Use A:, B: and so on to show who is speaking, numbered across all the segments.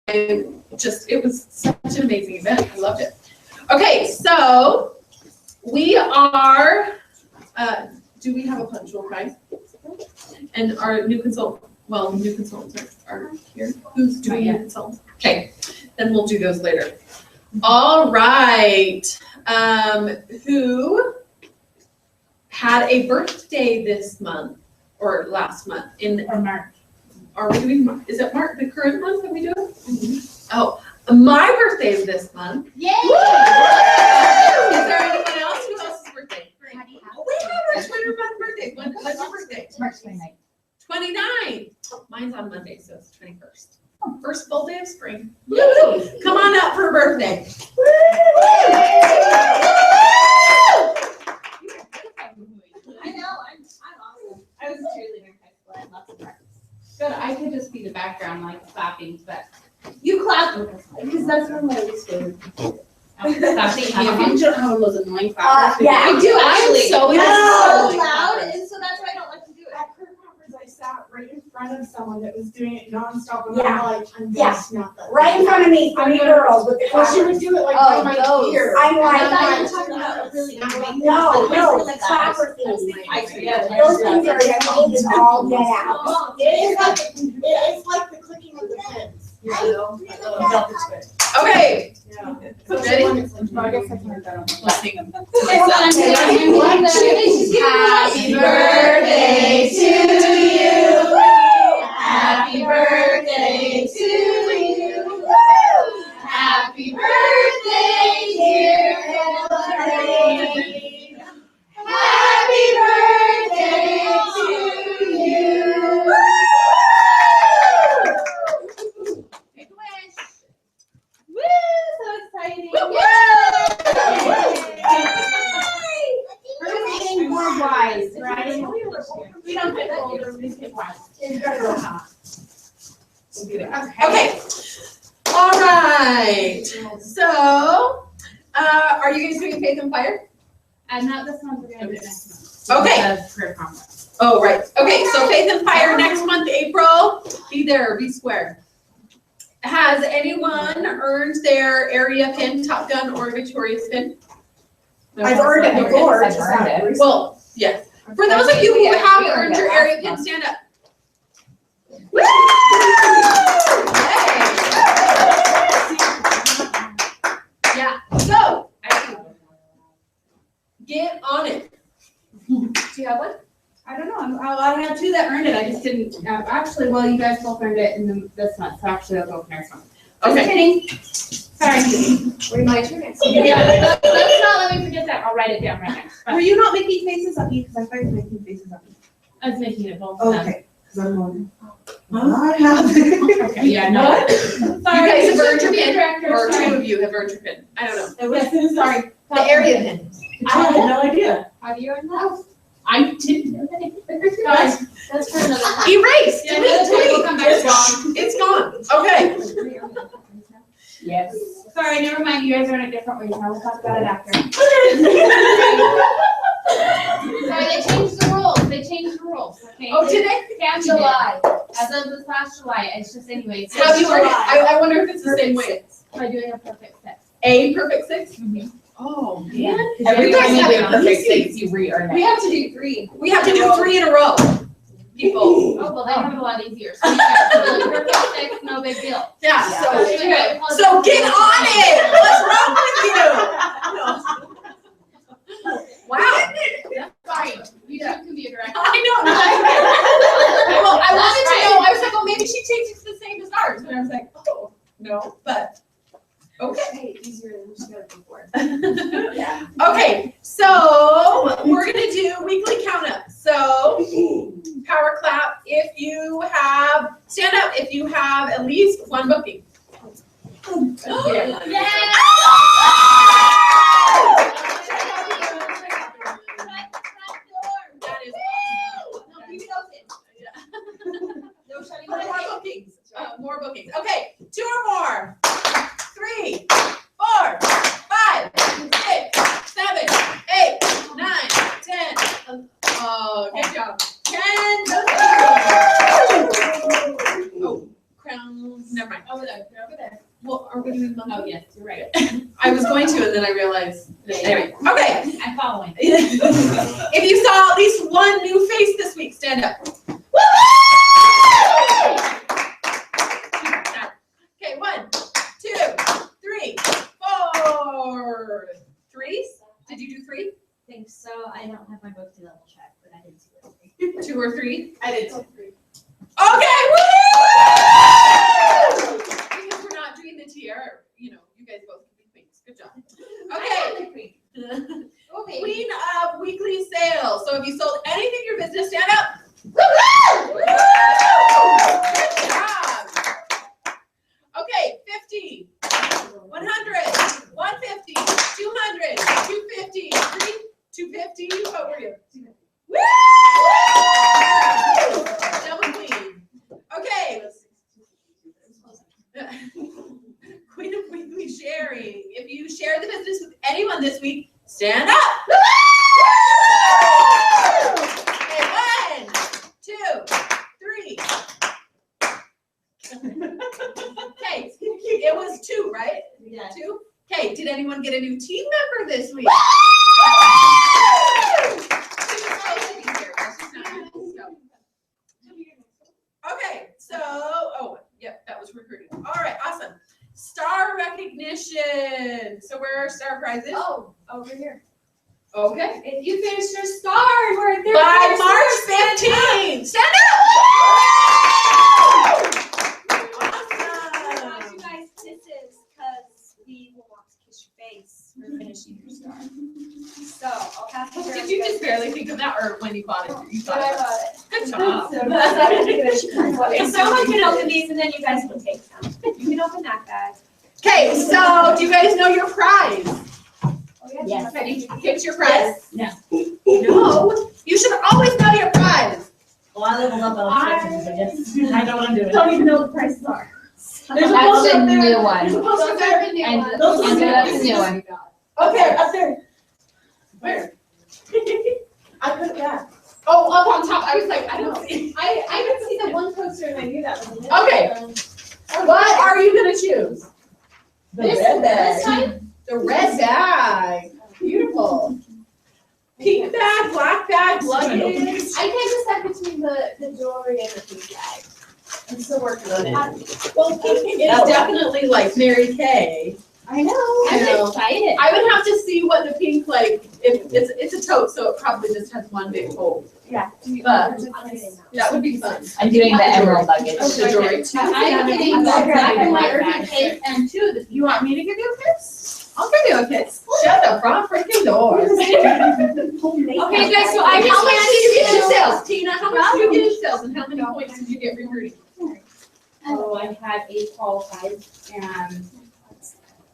A: it was such an amazing event. I loved it. Okay, so we are, do we have a punctual prize? And our new consultants are here. Who's doing new consultants? Okay, then we'll do those later. All right. Who had a birthday this month or last month or March? Are we doing March? Is it March, the current month that we do it? Mm-hmm. Oh, my birthday is this month. Yay! Is there anyone else? Who else's birthday? We have our Twitter month birthday. What's your birthday?
B: March 29th.
A: 29. Mine's on Monday, so it's 21st. First full day of spring. Woo! Come on up for a birthday. Woo!
C: I know, I'm awesome. I was a cheerleader in high school. I had lots of practice.
B: Good, I could just be the background, like clapping, but
C: You clap because that's one of my least favorite.
B: clapping.
C: You don't have those annoying clappers.
B: Yeah, I do actually.
C: So
B: It's
C: loud, and so that's why I don't like to do it.
D: At Career Conference, I sat right in front of someone that was doing it nonstop, and I'm like, I'm just not that.
E: Right in front of me, 3 girls with the
D: Well, she would
E: clappers.
D: do it like
C: Oh,
D: by my
C: those.
D: ear.
E: I'm
C: I
E: like,
C: thought you were talking about a really annoying.
E: no,
C: Like
E: clapper things.
C: I forget.
E: Those things are annoying all day out.
D: It's like the clicking of the pens.
A: Okay.
D: Yeah.
A: Ready?
D: I guess I can that on.
B: We'll sing them.
C: Happy birthday to you. Happy birthday to you. Happy birthday, dear Hillary. Happy birthday to you. Make a wish. Woo! So exciting.
B: We're getting more wise, right?
C: We don't get older, we just get wise.
A: Okay. All right. So, are you guys doing Faith and Fire?
B: And not this month, we're gonna do it next month.
A: Okay.
B: The career conference.
A: Oh, right. Okay, so Faith and Fire next month, April. Be there, be square. Has anyone earned their area pin, Top Gun or Victorious pin?
E: I've earned it before.
B: I've earned it.
A: Well, yes. For those of you who have earned your area pin, stand up. Woo! Yay! Yeah, so get on it. Do you have one?
B: I don't know, I have 2 that earned it, I just didn't, actually, well, you guys both earned it in this month, so actually I'll go next month. Just
A: Okay.
B: kidding. Sorry.
A: Remind you next.
B: Yeah, let's not let me forget that, I'll write it down right now.
D: Were you not making faces at me? Because I thought you were making faces at me.
B: I was making it both of them.
D: Okay. Because I'm wondering. I have.
B: Okay, yeah, no.
A: What?
B: Sorry,
A: You guys have earned your
B: be a
A: pin,
B: director,
A: or
B: sorry.
A: 2 of you have earned your pin. I don't know.
B: Sorry.
A: The area pin.
D: I had no idea.
B: Have you earned that? I didn't know that.
C: That's for another time.
A: Erase.
B: Yeah,
A: Delete.
B: another time we'll come back.
A: It's gone. It's gone. Okay.
B: Yes. Sorry, never mind, you guys are in a different way, now we'll talk about it after. Sorry, they changed the rules, okay?
A: Oh, did they?
B: Tammy did.
C: July.
B: As of this last July, it's just anyway.
A: How do you earn it? I wonder if it's the same way.
B: By doing a perfect set.
A: A perfect 6?
B: Mhm.
A: Oh, man.
B: Yeah.
A: Every
B: You guys
A: time
B: have
A: you
B: a
A: do
B: perfect
A: easy.
B: 6, you re-earn
C: We
B: it.
C: have to do 3.
A: We have to do 3 in a row. People.
B: Oh, well, they have it a lot easier, so you got to do a perfect 6, no big deal.
A: Yeah,
B: So
A: so get on it. What's wrong with you? Wow.
B: Sorry, you two can be a director.
A: I know. Well, I wanted to know. I was like, oh, maybe she changed it to the same as ours. And I was like, oh, no, but okay.
C: Hey, easier than just got it before.
A: Yeah. Okay, so we're gonna do weekly count up. So power clap if you have, stand up if you have at least 1 booking.
B: Yeah.
A: That is awesome.
C: No, leave it open. No shutting
A: More
C: it.
A: bookings. More bookings. Okay, 2 or more. 3, 4, 5, 6, 7, 8, 9, 10. Oh, good job. 10. Oh, crowns. Never mind.
C: Over there.
B: over there.
A: Well, are we doing
B: Oh,
A: monkey?
B: yes, you're right.
A: I was going to, and then I realized.
B: Yeah,
A: Anyway, okay.
B: I'm following.
A: If you saw at least one new face this week, stand up. Okay, 1, 2, 3, 4. 3? Did you do 3?
C: I think so. I don't have my book to double check, but I didn't see it.
A: 2 or 3?
D: I did too.
A: Okay, woo! Because we're not doing the tiara, you guys both can be queens. Good job. Okay.
B: Okay.
A: Queen of weekly sales. So if you sold anything in your business, stand up. Good job. Okay, 50, 100, 150, 200, 250, 250. What were you? Woo! Double queen. Okay. Queen of weekly sharing. If you share the business with anyone this week, stand up. Okay, 1, 2, 3. Okay, it was 2, right?
C: Yeah.
A: 2. Okay, did anyone get a new team member this week? Okay, so, yep, that was recruiting. All right, awesome. Star recognition. So where are star prizes?
B: Oh, over here.
A: Okay.
B: If you finish your stars, we're there.
A: By March 15th. Stand
C: I want
A: up.
C: you guys kisses because we will want to kiss your face for finishing your star. So I'll have to.
A: Did you just barely think of that, or when you bought it? You
C: But
A: thought
C: I
A: of
C: bought it.
A: it. Good job.
C: If someone can open these and then you guys can take them. You can open that bag.
A: Okay, so do you guys know your prize?
C: Yes.
A: Have you picked your prize?
C: Yes.
A: No. You should always know your prize.
F: Well, I leveled up on Christmas, I guess. I know what I'm doing.
D: Don't even know what the prices are.
F: There's a
B: That's
F: poster
B: the
F: up there.
B: new one.
D: There's a poster up there.
B: And
F: Those are
B: that's
F: the
B: the new one.
D: Okay, up there.
A: Where?
D: I put it back.
A: Oh, up on top. I was like, I don't see.
D: I could see the one poster and I knew that was it.
A: Okay. What are you gonna choose?
F: The
A: This-
F: red bag.
A: this time? The red bag. Beautiful. Pink bag, black bag, luggage.
D: I can't decide between the jewelry and the pink bag. I'm still working on it.
A: Well, pink is definitely like Mary Kay.
D: I know.
A: I know.
B: excited.
A: I would have to see what the pink like. If it's a tote, so it probably just has one big hole.
D: Yeah.
A: But that would be fun.
B: I'm doing the emerald luggage.
A: The jewelry.
B: I'm getting the black and white urgent case and 2 of the.
A: You want me to give you a kiss? I'll give you a kiss. Shut the front freaking door.
B: Okay, guys, so I
A: How much did you get in
B: to
A: sales, Tina? How much did you get in sales, and how many points did you get recruiting?
B: Oh, I had 8 qualified and.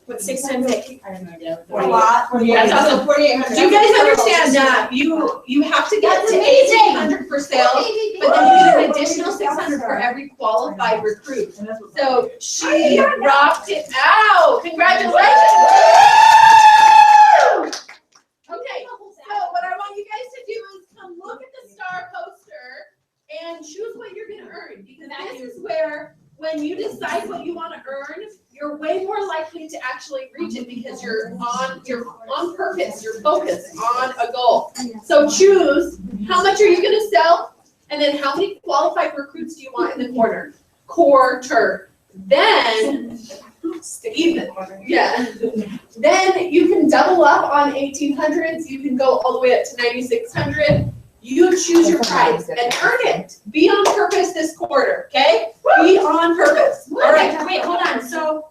D: What's 600?
B: I have no idea.
D: A lot.
A: That's awesome.
D: 4,800.
A: Do you guys understand that you have to get
D: That's
A: to
D: amazing.
A: 1,800 for sales, but then you get an additional 600 for every qualified recruit. So she rocked it out. Congratulations. Okay, so what I want you guys to do is come look at the star poster and choose what you're gonna earn, because this is where, when you decide what you want to earn, you're way more likely to actually reach it because you're on purpose, you're focused on a goal. So choose how much are you going to sell, and then how many qualified recruits do you want in the quarter. Then Then you can double up on 1,800s. You can go all the way up to 9,600. You choose your price and earn it. Be on purpose this quarter, okay? Be on purpose. All right.
B: Wait, hold on. So,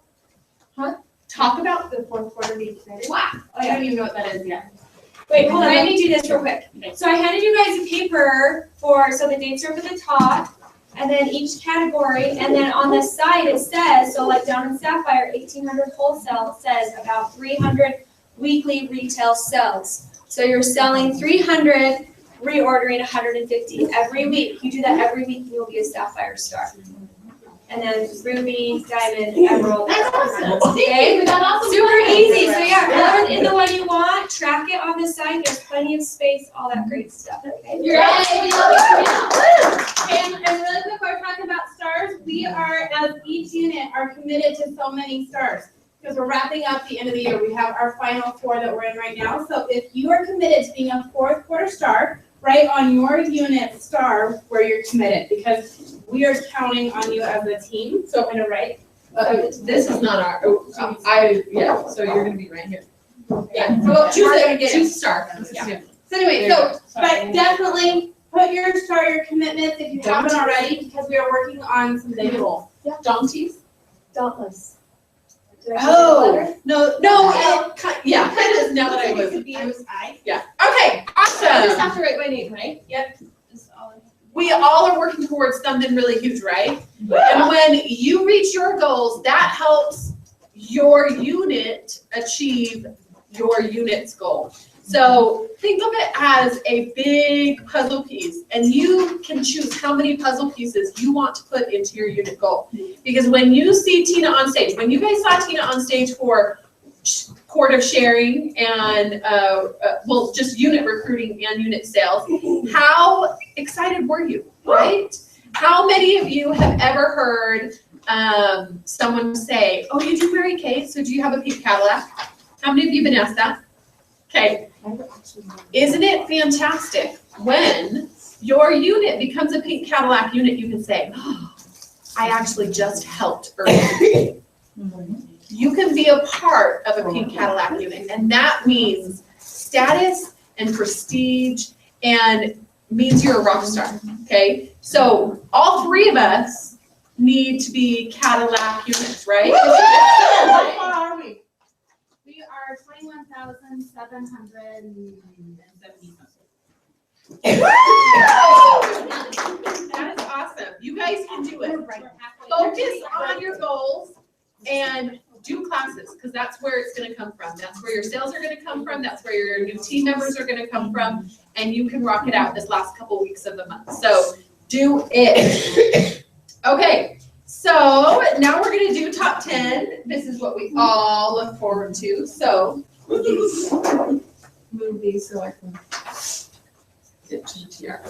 A: Talk about
D: The fourth quarter be excited.
B: wow.
A: I don't even know what that is yet.
B: Wait, hold on. Let me do this real quick. So I handed you guys a paper so the dates are up at the top, and then each category, and then on the side it says, so like down in Sapphire, 1,800 wholesale says about 300 weekly retail sales. So you're selling 300, reordering 150 every week. You do that every week, you'll be a Sapphire star. And then ruby, diamond, emerald.
A: That's awesome.
B: Okay?
A: We got awesome.
B: Super easy. So yeah, earn in the one you want, track it on the side. There's plenty of space, all that great stuff. Okay?
C: You're right.
A: Yeah.
C: And really quick, we're talking about
G: stars, we are, as each unit, are committed to so many stars. Because we're wrapping up the end of the year. We have our final 4 that we're in right now. So if you are committed to being a 4th quarter star, write on your unit star where you're committed, because we are counting on you as a team. So I'm gonna write.
A: This is not our, yeah, so you're gonna be right here.
G: Yeah, so
A: Choose star.
G: Yeah. So anyway, but definitely put your star, your commitments if you haven't already, because we are working on some big goals.
A: Daunties?
E: Dauntless.
A: Oh, no, yeah, kind of, now that I was, yeah, okay,
B: I just
A: awesome.
B: have to write my name, right?
G: Yep.
A: We all are working towards something really huge, right? And when you reach your goals, that helps your unit achieve your unit's goal. So think of it as a big puzzle piece, and you can choose how many puzzle pieces you want to put into your unit goal. Because when you see Tina on stage, when you guys saw Tina on stage for quarter sharing and, well, just unit recruiting and unit sales, how excited were you, right? How many of you have ever heard someone say, oh, you do Mary Kay, so do you have a pink Cadillac? How many of you have been asked that? Okay. Isn't it fantastic when your unit becomes a pink Cadillac unit, you can say, oh, I actually just helped earn it. You can be a part of a pink Cadillac unit, and that means status and prestige and means you're a rock star, okay? So all 3 of us need to be Cadillac units, right?
D: How far are we?
G: We are 21,770.
A: That is awesome. You guys can do it. Focus on your goals and do classes, because that's where it's going to come from. That's where your sales are going to come from. That's where your new team members are going to come from. And you can rock it out this last couple weeks of the month. So do it. Okay. So now we're going to do top 10. This is what we all look forward to. So move these so I can get to the tiara.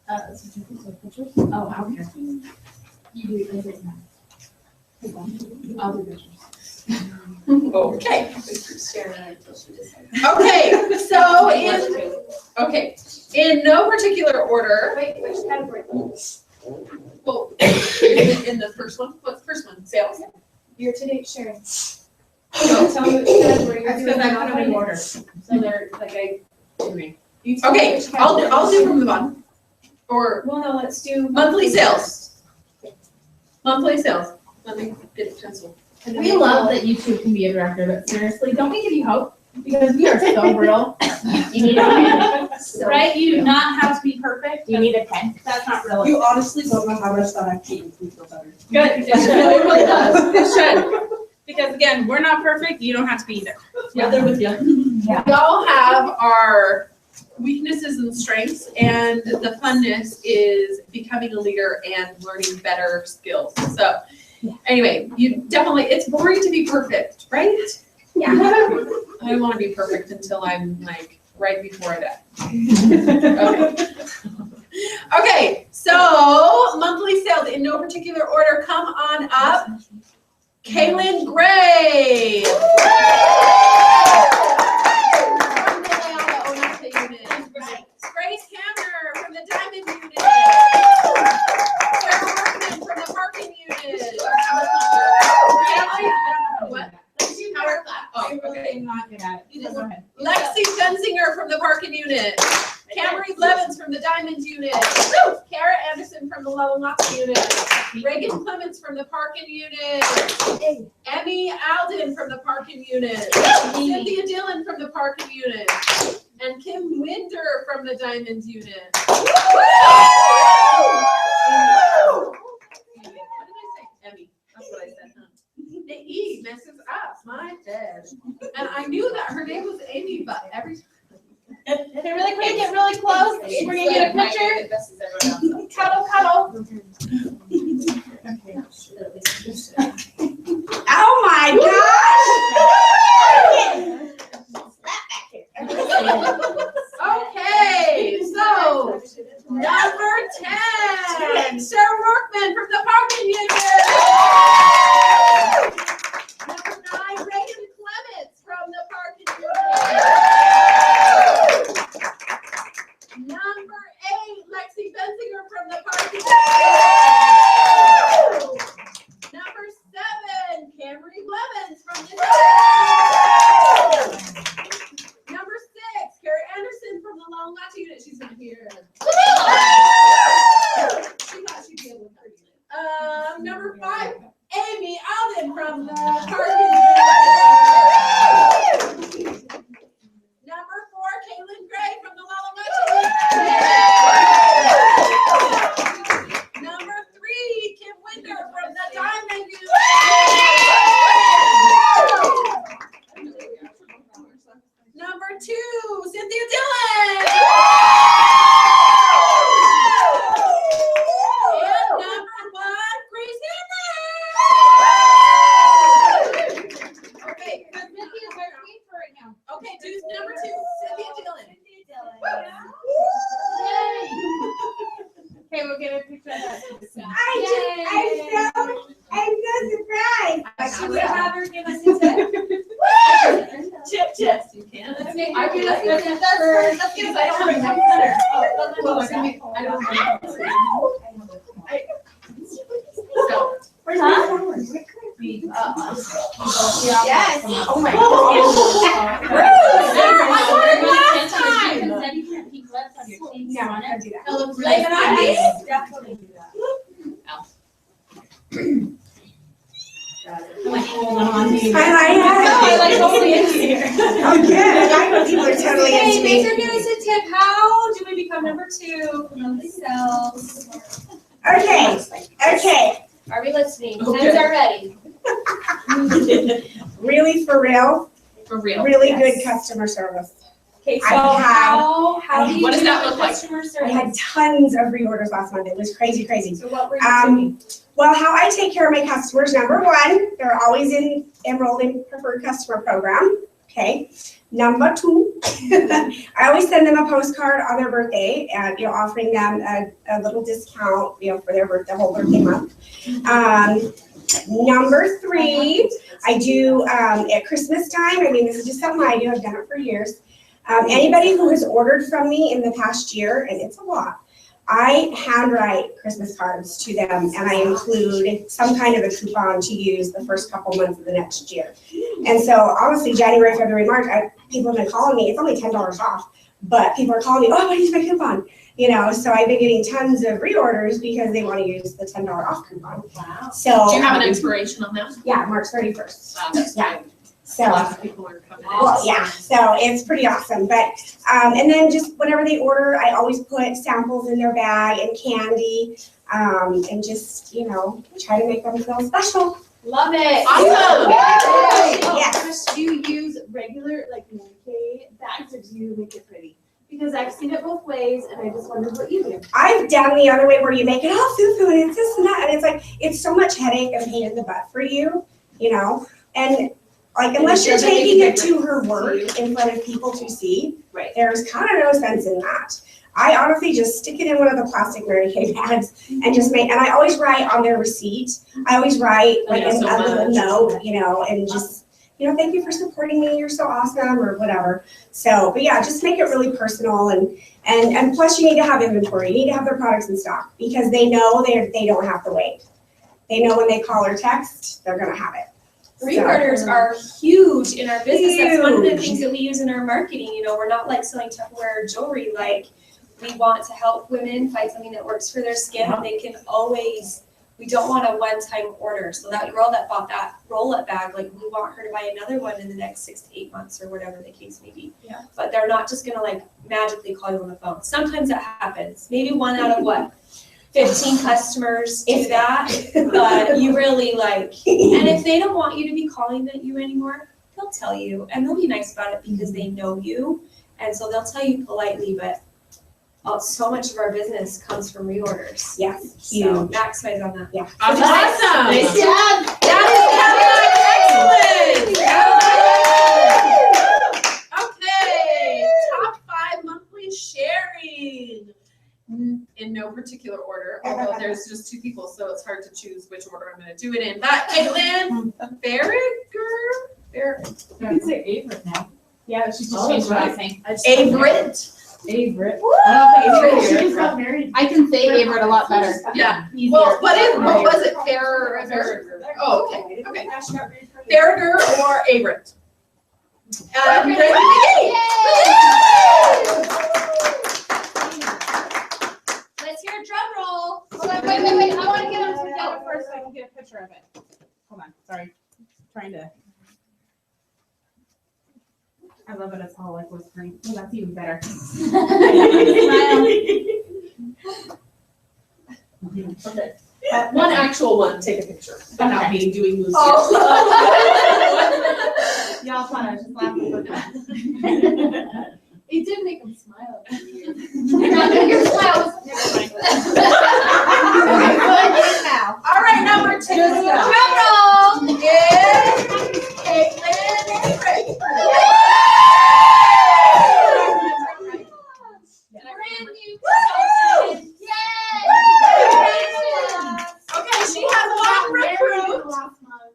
F: Oh, okay. You do it I'll do pictures.
A: Okay. Okay, so in no particular order.
G: Wait, which category?
A: Well, in the first one, what's the first one? Sales?
G: Year-to-date sharing.
A: Oh,
G: Tell me which category you're
F: That's
G: doing.
F: because I put them in order. So they're like
G: You tell me
A: Okay,
G: which
A: I'll
G: category.
A: do from the bottom. Or
G: Well, no, let's do.
A: monthly sales. Monthly sales. Let me get a pencil.
F: We love that you two can be a director, but seriously, don't we give you hope? Because we are so real. You need a pen.
G: Right, you do not have to be perfect.
F: You need a pen.
G: That's not real.
D: You honestly don't know how much that actually makes me feel better.
G: Good. It really does. It should. Because again, we're not perfect. You don't have to be either.
A: Yeah, they're with you. We all have our weaknesses and strengths, and the funness is becoming a leader and learning better skills. So anyway, you definitely, it's boring to be perfect, right?
E: Yeah.
A: I don't want to be perfect until I'm like right before I die. Okay. Okay, so monthly sales in no particular order, come on up. Kaylin Gray. From the Leona Onata unit. Grace Hammer from the Diamond unit. Sarah Workman from the Parking unit. What? Power clap. Oh, okay.
F: I'm not good at it. Go ahead.
A: Lexi Benzinger from the Parking unit. Camry Blevins from the Diamond unit. Kara Anderson from the Lewanaka unit. Reagan Clements from the Parking unit. Emmy Alden from the Parking unit. Cynthia Dillon from the Parking unit. And Kim Winder from the Diamond unit. What did I say? Emmy. That's what I said, huh? The E messes up my head. And I knew that her name was Amy, but every time.
G: Okay, really quick, get really close. We're gonna get a picture. Cuddle, cuddle.
D: Oh my gosh!
A: Okay, so Jen from the parking unit. Number 9, Reagan Clements from the parking unit. Number 8, Lexi Benzinger from the parking unit. Number 7, Camry Blevins from the Number 6, Carrie Anderson from the Long Latch unit. She's not here. She thought she'd be able to hear you. Number 5, Amy Alden from the parking unit. Number 4, Caitlin Gray from the Long Latch unit. Number 3, Kim Winder from the Diamond unit. Number 2, Cynthia Dillon. And number 1, Grace Hammer. Okay, Cynthia's working for right now. Okay, do number 2, Cynthia Dillon.
F: Okay, we'll get a picture of that.
E: I'm so surprised.
B: Should we have her give us a tip?
A: Yes, you can.
F: I can let's get that first. Let's get it. I don't have a center.
A: Well, I don't know.
E: Where's
B: Huh?
E: my flowers?
B: Yes.
E: Oh my
B: Oh.
A: Last time.
E: No, I can't do that.
B: Lay it on me. Definitely do that.
E: I
B: like totally into here.
E: I'm good. I know people are totally
B: Okay,
E: into
B: Mason,
E: me.
B: give us a tip. How do we become number 2 for monthly sales?
E: Okay.
B: Are we listening?
A: Okay.
B: Tips are ready.
E: Really, for real,
A: For real.
E: really
B: Yes.
E: good customer service.
B: Okay, so
E: I have-
B: how do you
A: What does
B: do
A: that look like?
B: customer
E: I
B: service?
E: had tons of reorders last month. It was crazy.
B: So what were you doing?
E: Well, how I take care of my customers, number 1, they're always enrolled in preferred customer program. Okay. Number 2, I always send them a postcard on their birthday and, offering them a little discount, for their birthday, the whole birthday month. Number 3, I do, at Christmas time, this is just something I do, I've done it for years. Anybody who has ordered from me in the past year, and it's a lot, I handwrite Christmas cards to them and I include some kind of a coupon to use the first couple months of the next year. And so honestly, January, February, March, people have been calling me, it's only $10 off, but people are calling me, oh, I want to use my coupon. So I've been getting tons of reorders because they want to use the $10 off coupon.
B: Wow.
E: So.
A: Do you have an expiration on that?
E: Yeah, March 31st.
A: That's
E: Yeah.
A: good.
E: So.
A: Lots of people are coming in.
E: Well, yeah, so it's pretty awesome, but, and then just whenever they order, I always put samples in their bag and candy, and just, try to make them feel special.
B: Love it.
A: Awesome.
E: Yes.
H: Do you use regular, like, Mary Kay bags, or do you make it pretty? Because I've seen it both ways, and I just wondered what you do.
E: I've done the other way where you make it all foo-foo and it's this and that, and it's like, it's so much headache and pain in the butt for you, and like, unless you're taking it to her work in front of people to see,
H: Right.
E: there's kind of no sense in that. I honestly just stick it in one of the plastic Mary Kay bags and just and I always write on their receipt. I always write like
A: Thank you
E: a
A: so
E: little
A: much.
E: note, and just, thank you for supporting me. You're so awesome, or whatever. So, but yeah, just make it really personal, and plus you need to have inventory. You need to have their products in stock because they know they don't have to wait. They know when they call or text, they're gonna have it.
B: Reorders are huge in our business. That's one of the
E: Huge.
B: things that we use in our marketing. We're not like selling Tupperware jewelry. Like, we want to help women find something that works for their skin. They can always, we don't want a one-time order. So that girl that bought that roll-up bag, like, we want her to buy another one in the next 6 to 8 months or whatever the case may be.
E: Yeah.
B: But they're not just gonna like magically call you on the phone. Sometimes that happens. Maybe 1 out of 15 customers do that, but you really and if they don't want you to be calling you anymore, they'll tell you, and they'll be nice about it because they know you, and so they'll tell you politely, but so much of our business comes from reorders.
E: Yes,
B: So
E: huge.
B: maximize on that.
E: Yeah.
A: Awesome.
B: Nice job.
A: That is excellent. Okay, top 5 monthly sharing. In no particular order, although there's just two people, so it's hard to choose which order I'm gonna do it in. But Caitlin Farragher?
F: You can say Averett now.
H: Yeah, she just
F: Changed what I was saying.
A: Averett?
F: Averett.
H: She just got married.
F: I can say Averett a lot better.
A: Yeah.
F: Easier.
A: Well, what was it? Farragher? Oh, okay, okay. Farragher or Averett? Brandy McGee.
B: Let's hear a drum roll.
F: Hold on, wait. I want to get them together first so I can get a picture of it. Hold on, sorry. Trying to. I love it. It's all like whispering. Oh, that's even better. Smile.
A: Okay. One actual one, take a picture. But not me doing moves.
F: Y'all fun. I was just laughing with that.
H: It did make him smile.
B: Your smile was never mind.
A: All right, number 2.
B: Drum roll.
A: Is Caitlin Averett.
B: Brand new.
A: Okay, she had one recruit.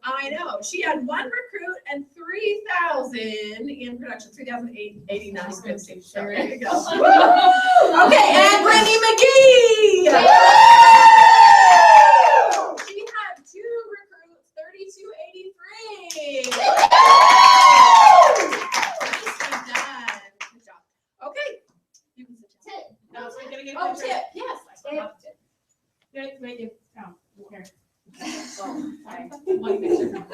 A: I know. She had one recruit and 3,000 in production. 3,089. Good stage show. There you go. Okay, and Brandy McGee. She had 2 recruits, 3,283. Nicely done. Good job. Okay. You can sit down.
F: No, so we're gonna get a
A: Oh,
F: picture.
A: tip. Yes.
F: Wait, oh, here.
A: Sorry. One picture.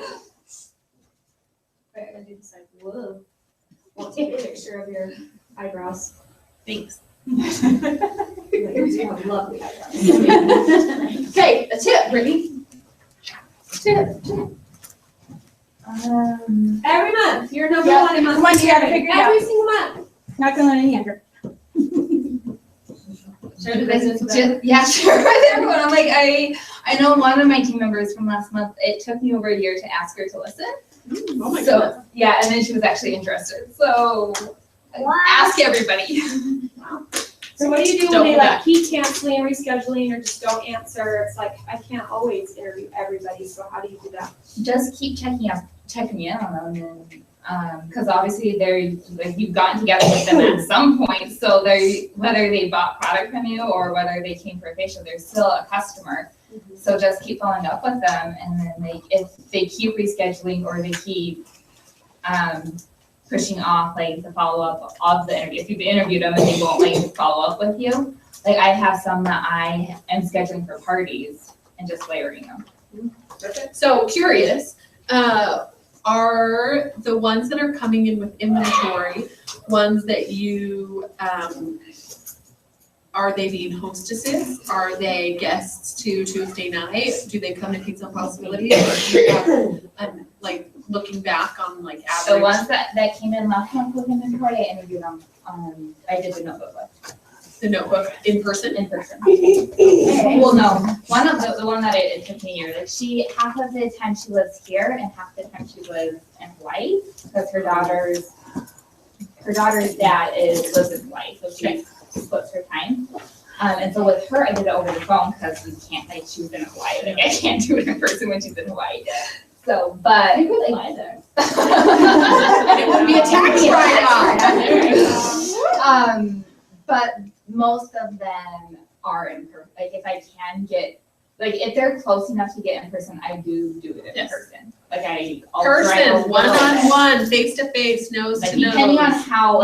B: Wait, I did say, whoa. I'll take a picture of your eyebrows.
F: Thanks.
B: You have lovely eyebrows.
A: Okay, a tip, Brittany. Tip.
B: Every month, you're number
F: Yeah.
B: one in month.
F: Come on, you gotta figure it out.
B: Every single month.
F: Not gonna let any younger.
I: Share the business with them. Yeah, sure with everyone. I'm like, I know one of my team members from last month, it took me over a year to ask her to listen.
A: Oh my
I: So,
A: goodness.
I: yeah, and then she was actually interested. So, ask everybody.
B: So what do you do
A: Don't
B: when they
A: do
B: like
A: that.
B: keep canceling, rescheduling, or just don't answer? It's like, I can't always interview everybody, so how do you do that?
I: Just keep checking in on them, and because obviously they're like you've gotten together with them at some point, so they whether they bought product from you or whether they came for a facial, they're still a customer. So just keep following up with them, and then if they keep rescheduling or they keep pushing off like the follow up of the interview. If you've interviewed them and they won't like follow up with you, like I have some that I am scheduling for parties and just layering them.
A: So curious, are the ones that are coming in with inventory ones that you, are they being hostesses? Are they guests to Tuesday night? Do they come to Pizza Possibilities? Or do you have, like looking back on like average?
I: The ones that came in last month with inventory, I interviewed them. I did the notebook with.
A: The notebook in person?
I: In person. Well, no, one of the one that it took me a year. Like half of the time she was here and half the time she was in Hawaii because her daughter's dad lives in Hawaii, so she splits her time. And so with her, I did it over the phone because we can't, like, she was in Hawaii, like I can't do it in person when she's in Hawaii. So, but
B: You could fly there.
A: And it would be a tax write-off.
I: But most of them are in person. Like if I can get, like if they're close enough to get in person, I do it in
A: Yes.
I: person. Like I'll drive a
A: Person,
I: little bit.
A: one-on-one, face-to-face, nose
I: Like
A: to nose.
I: depending on how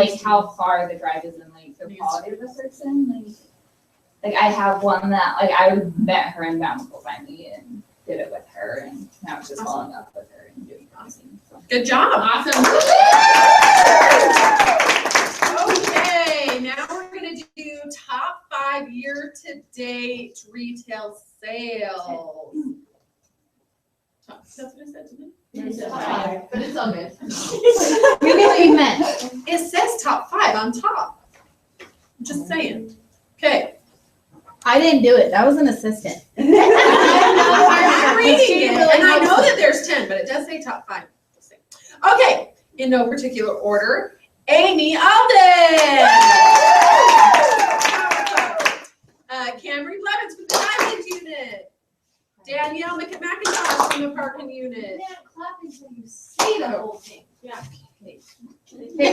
I: far the drive is and like the quality of the person, like I have one that like I met her in Bountiful finally and did it with her, and now it's just following up with her and doing promising. So.
A: Good job. Awesome. Okay, now we're gonna do top 5 year-to-date retail sales. That's what it said to me.
H: But it's all good.
F: Maybe what you meant.
A: It says top 5 on top. Just saying. Okay.
F: I didn't do it. That was an assistant.
A: I'm reading it, and I know that there's 10, but it does say top 5. Just saying. Okay, in no particular order, Amy Alden. Camry Blevins from the Diamond Unit. Danielle McIntosh from the Parking Unit.
G: Clap until you say the whole thing.
A: Yeah.
F: Okay,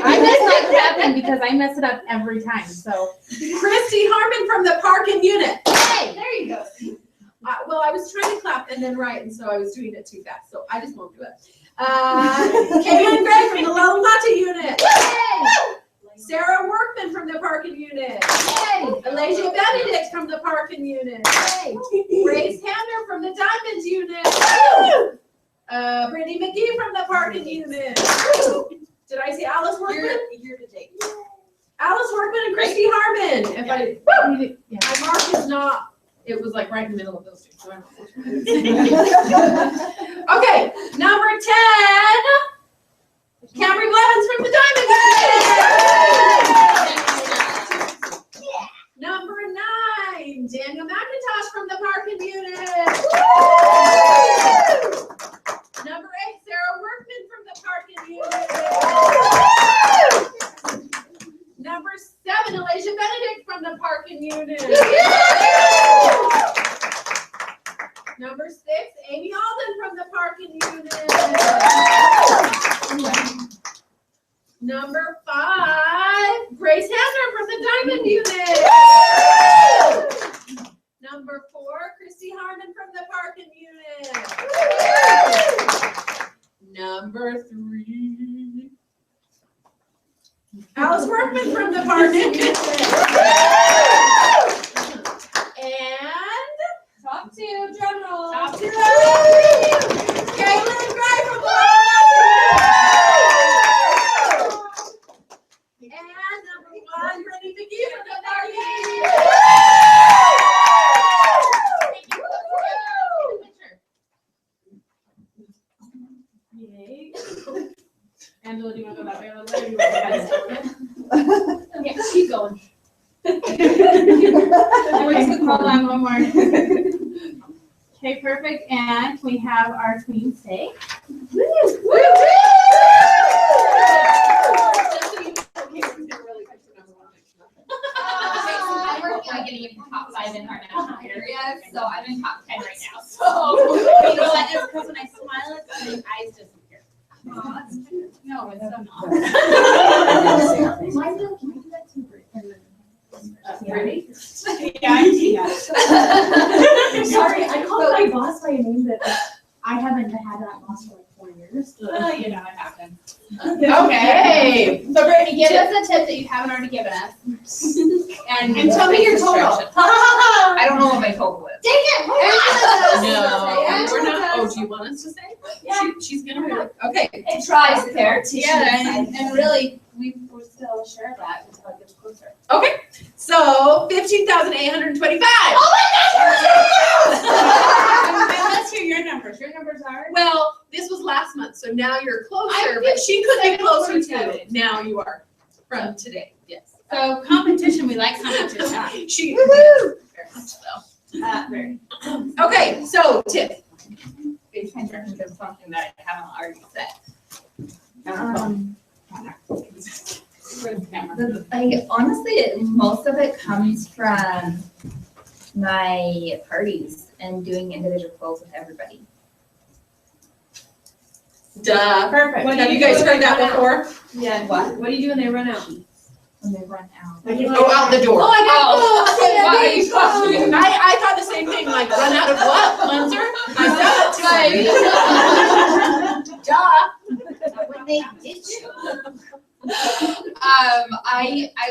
F: I'm just not clapping because I mess it up every time, so.
A: Christy Harmon from the Parking Unit.
G: Hey, there you go.
A: Well, I was trying to clap and then write, and so I was doing it too fast, so I just won't do it. Caitlin Gray from the Lalumata Unit. Sarah Workman from the Parking Unit. Alasia Benedict from the Parking Unit. Grace Hander from the Diamond Unit. Brittany McGee from the Parking Unit. Did I say Alice Workman?
C: Year to date.
A: Alice Workman and Christy Harmon. If my mark is not, it was like right in the middle of those two. So I don't know which one it is. Okay, number 10. Camry Blevins from the Diamond Unit. Number 9. Daniel McIntosh from the Parking Unit. Number 8. Sarah Workman from the Parking Unit. Number 7. Alasia Benedict from the Parking Unit. Number 6. Amy Alden from the Parking Unit. Number 5. Grace Hander from the Diamond Unit. Number 4. Christy Harmon from the Parking Unit. Number 3. Alice Workman from the Parking Unit. And
B: Top 2, drum roll.
A: top 2. Caitlin Gray from the And number 1, Brittany McGee from the Parking Unit.
F: Yay. Angela, do you want to go that way a little bit? Or do you want to go that way?
G: Yeah, keep going.
F: Hold on, one more. Okay, perfect. And we have our tween stay.
I: I'm working on getting into top 5 in our national area, so I'm in top 10 right now. So
G: You know what? It's because when I smile, it's my eyes disappear.
F: No, it's not.
A: Ready?
F: Yeah, I see that.
H: Sorry, I called my boss by a name that I haven't had that boss for like 4 years.
F: Well, you know, it happens.
A: Okay.
F: So Brittany, give us a tip that you haven't already given us. And tell me your total.
I: I don't know what my total is.
A: No, we're not. Oh, do you want us to say?
B: Yeah.
A: She's gonna do it. Okay.
B: It tries there.
F: Yeah, and really, we're still sure of that until it gets closer.
A: Okay. So 15,825.
F: And let's hear your numbers. Your numbers are?
A: Well, this was last month, so now you're closer, but she could be closer to it. Now you are from today. Yes.
F: So competition, we like competition.
A: She very much so.
F: Very.
A: Okay, so tip.
I: Base instructions is something that I haven't already said. Like honestly, most of it comes from my parties and doing individual clothes with everybody.
A: Duh.
F: Perfect.
A: Have you guys heard that before?
C: Yeah.
I: What?
C: What do you do when they run out?
I: When they run out.
A: Go out the door.
I: Oh, what are you talking about?
A: I thought the same thing, like run out of what? Cleanser? I said it too. Duh.
I: When they ditch you. I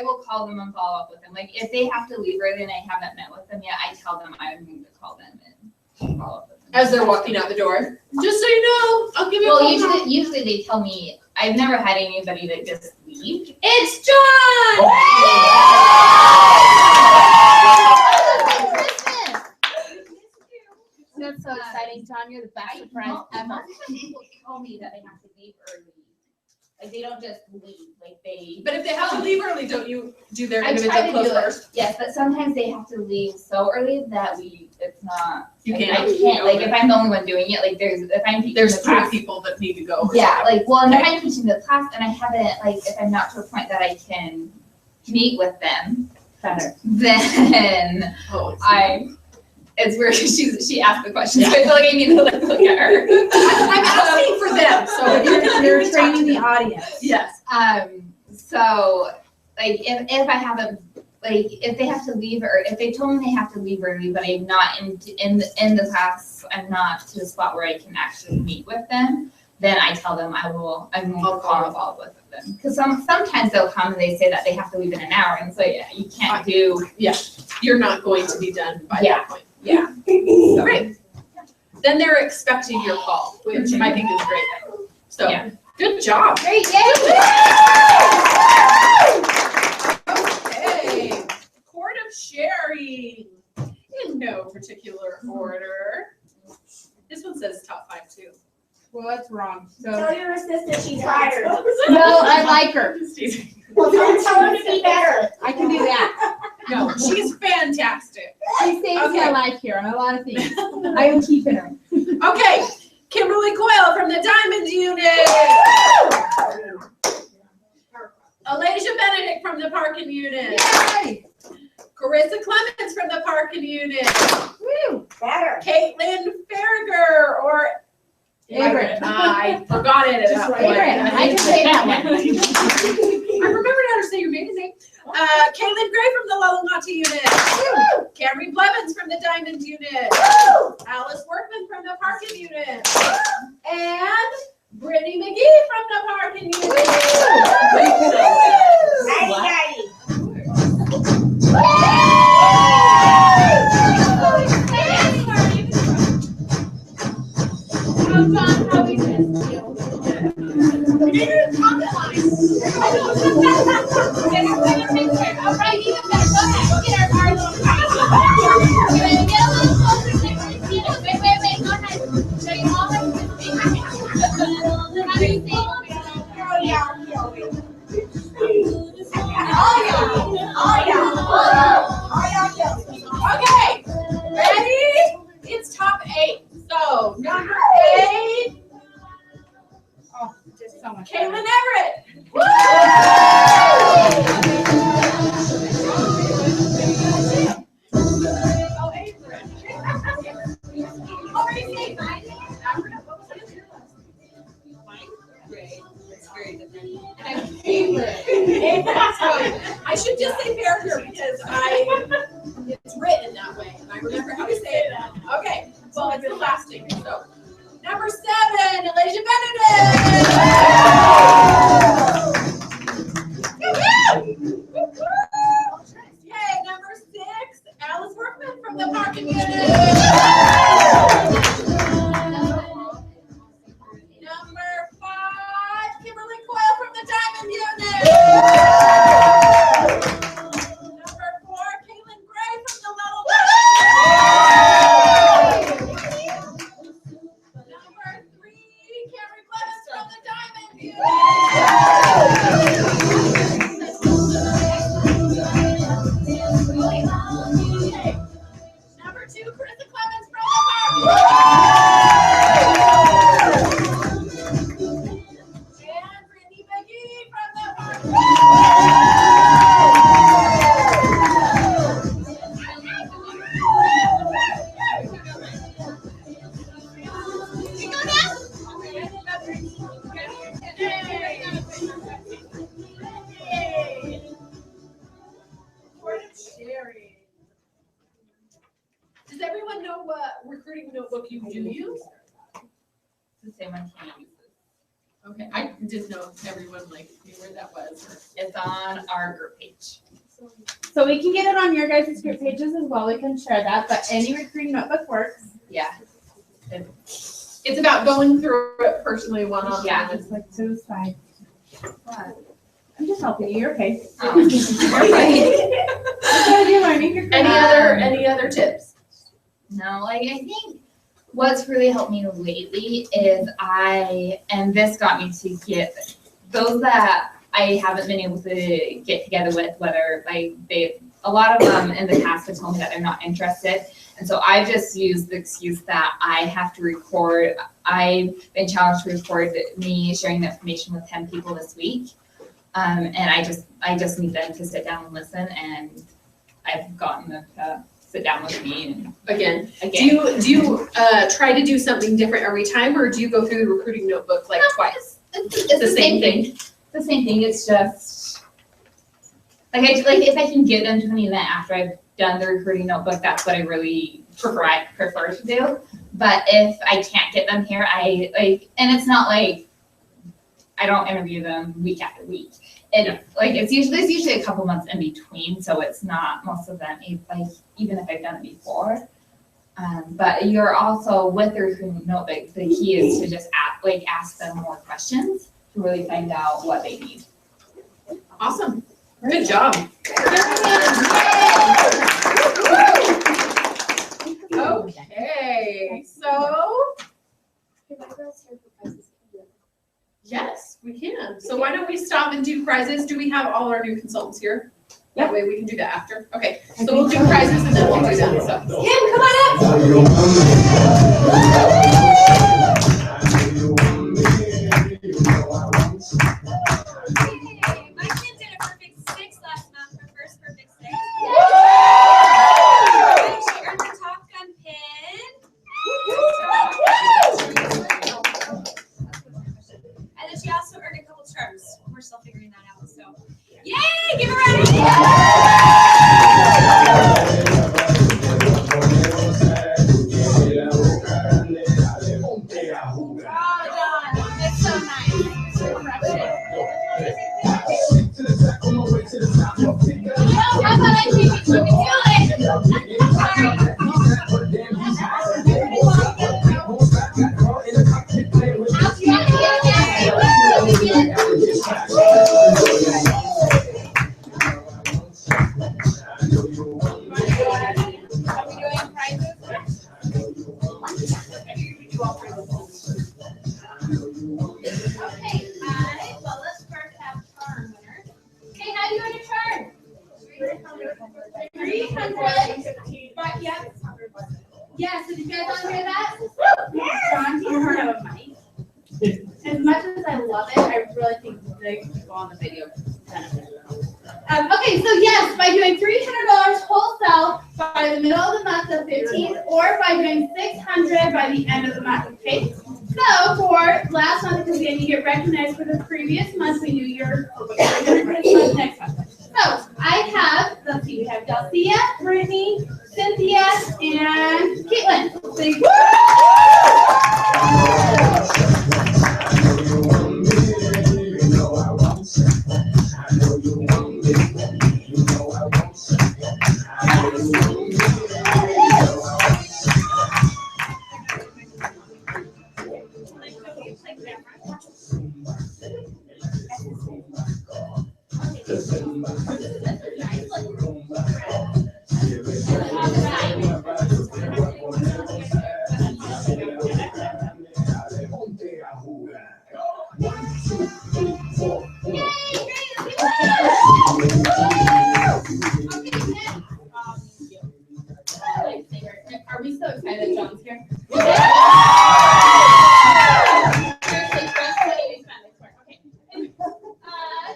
I: will call them and follow up with them. Like if they have to leave early and I haven't met with them yet, I tell them I'm going to call them and follow up with them.
A: As they're walking out the door. Just so you know, I'll give you a
I: Well,
A: call.
I: usually they tell me. I've never had anybody that just leave.
A: It's John!
F: That's so exciting, John. You're the best surprise ever.
I: People tell me that they have to leave early. Like they don't just leave. Like they.
A: But if they have to leave early, don't you do their
I: I
A: individual
I: try to
A: clothes
I: do it.
A: first?
I: Yes, but sometimes they have to leave so early that it's not.
A: You
I: like,
A: can't.
I: I can't. Like if I'm the only one doing it, like if I'm teaching
A: There's
I: the
A: 2
I: class.
A: people that need to go.
I: Yeah, like well, and if I'm teaching the class and I haven't like if I'm not to a point that I can meet with them, if
F: better.
I: then
A: Oh,
I: it's where she asked the question, so I feel like I need to look at her.
A: I'm asking for them, so
F: You're training the audience.
A: Yes.
I: So like if I haven't, like if they have to leave, or if they told me they have to leave early, but I'm not in the class, I'm not to the spot where I can actually meet with them, then I tell them I'm more involved with them. Because sometimes they'll come and they say that they have to leave in an hour, and so yeah, you can't do.
A: Yeah, you're not going to be done by that point.
I: Yeah.
A: So, great. Then they're expecting your call, which I think is great. So,
I: Yeah.
A: Good job.
I: Great, yay!
A: Okay, court of sharing, in no particular order. This one says top 5 too.
F: Well, that's wrong.
E: Tell your assistant she's fired.
F: No, I like her.
E: Well, tell her to be better.
F: I can do that.
A: No, she's fantastic.
F: She saves
A: Okay.
F: my life here on a lot of things. I am keeping her.
A: Okay, Kimberly Coyle from the Diamond Unit. Alasia Benedict from the Parking Unit.
F: Yay!
A: Carissa Clemens from the Parking Unit.
F: Woo!
E: Better.
A: Caitlin Farragher, or
F: Favorite.
A: I forgot it. At that point.
F: Favorite. I can say that one.
A: I remembered how to say your maiden name. Caitlin Gray from the Lalamati Unit. Camry Blevins from the Diamond Unit. Alice Workman from the Parking Unit. And Brittany McGee from the Parking Unit. Okay, ready? It's top 8. So, number 8,
F: Oh, just so much.
A: Caitlin Everett. I should just say Farragher because it's written that way and I remember how to say it. Okay, well, it's the last thing. So, number 7, Alasia Benedict. Yay, number 6, Alice Workman from the Parking Unit. Number 5, Kimberly Coyle from the Diamond Unit. Number 4, Caitlin Gray from the Level. Number 3, Camry Blevins from the Diamond Unit. Number 2, Carissa Clemens from the and Brittany McGee from the Does everyone know what recruiting notebook you do use?
I: The same one she uses.
A: Okay, I didn't know if everyone knew where that was.
I: It's on our group page.
F: So we can get it on your guys' group pages as well. We can share that, but any recruiting notebook works.
I: Yeah.
A: It's about going through it personally one-on-one.
I: Yeah.
F: It's like to the side. I'm just helping you. You're okay.
I: Oh, right.
F: That's what you're learning. You're great.
A: Any other tips?
I: No, I think what's really helped me lately is and this got me to get those that I haven't been able to get together with, whether a lot of them in the past have told me that they're not interested. And so I just used the excuse that I have to record. I've been challenged to record me sharing the information with 10 people this week. And I just need them to sit down and listen, and I've gotten them to sit down with me and
A: Again,
I: again.
A: do you try to do something different every time, or do you go through the recruiting notebook like twice?
I: It's
A: the same thing.
I: It's the same thing. It's just like if I can get them to me then after I've done the recruiting notebook, that's what I really prefer to do. But if I can't get them here, I and it's not like I don't interview them week after week. There's usually a couple months in between, so it's not most of them even if I've done it before. But you're also with the recruiting notebook, the key is to just ask them more questions to really find out what they need.
A: Awesome. Good job. Okay, so yes, we can. So why don't we stop and do prizes? Do we have all our new consultants here? That way we can do that after. Okay, so we'll do prizes and then we'll do that. So.
B: Kim, come on up. My kid did a perfect 6 last month, her first perfect 6. She earned the Top Gun pin. And then she also earned a couple charms. We're still figuring that out, so. Yay! Give her a round of
G: It's so nice. So precious.
B: How about I take it? You can do it.
G: Are we doing prizes?
B: Okay, well, let's first have charm winners. Okay, how do you want a charm? 300. But yeah. Yeah, so did you guys all hear that?
G: John, do you heard of a mic? As much as I love it, I really think the people on the video benefit. Okay, so yes, by doing $300 wholesale by the middle of the month, the 15th, or by doing $600 by the end of the month, okay? So for last month, because again, you get recognized for the previous month, we knew your next month. So I have, let's see, we have Delcia, Brittany, Cynthia, and Caitlin.
F: Are we so excited that John's here?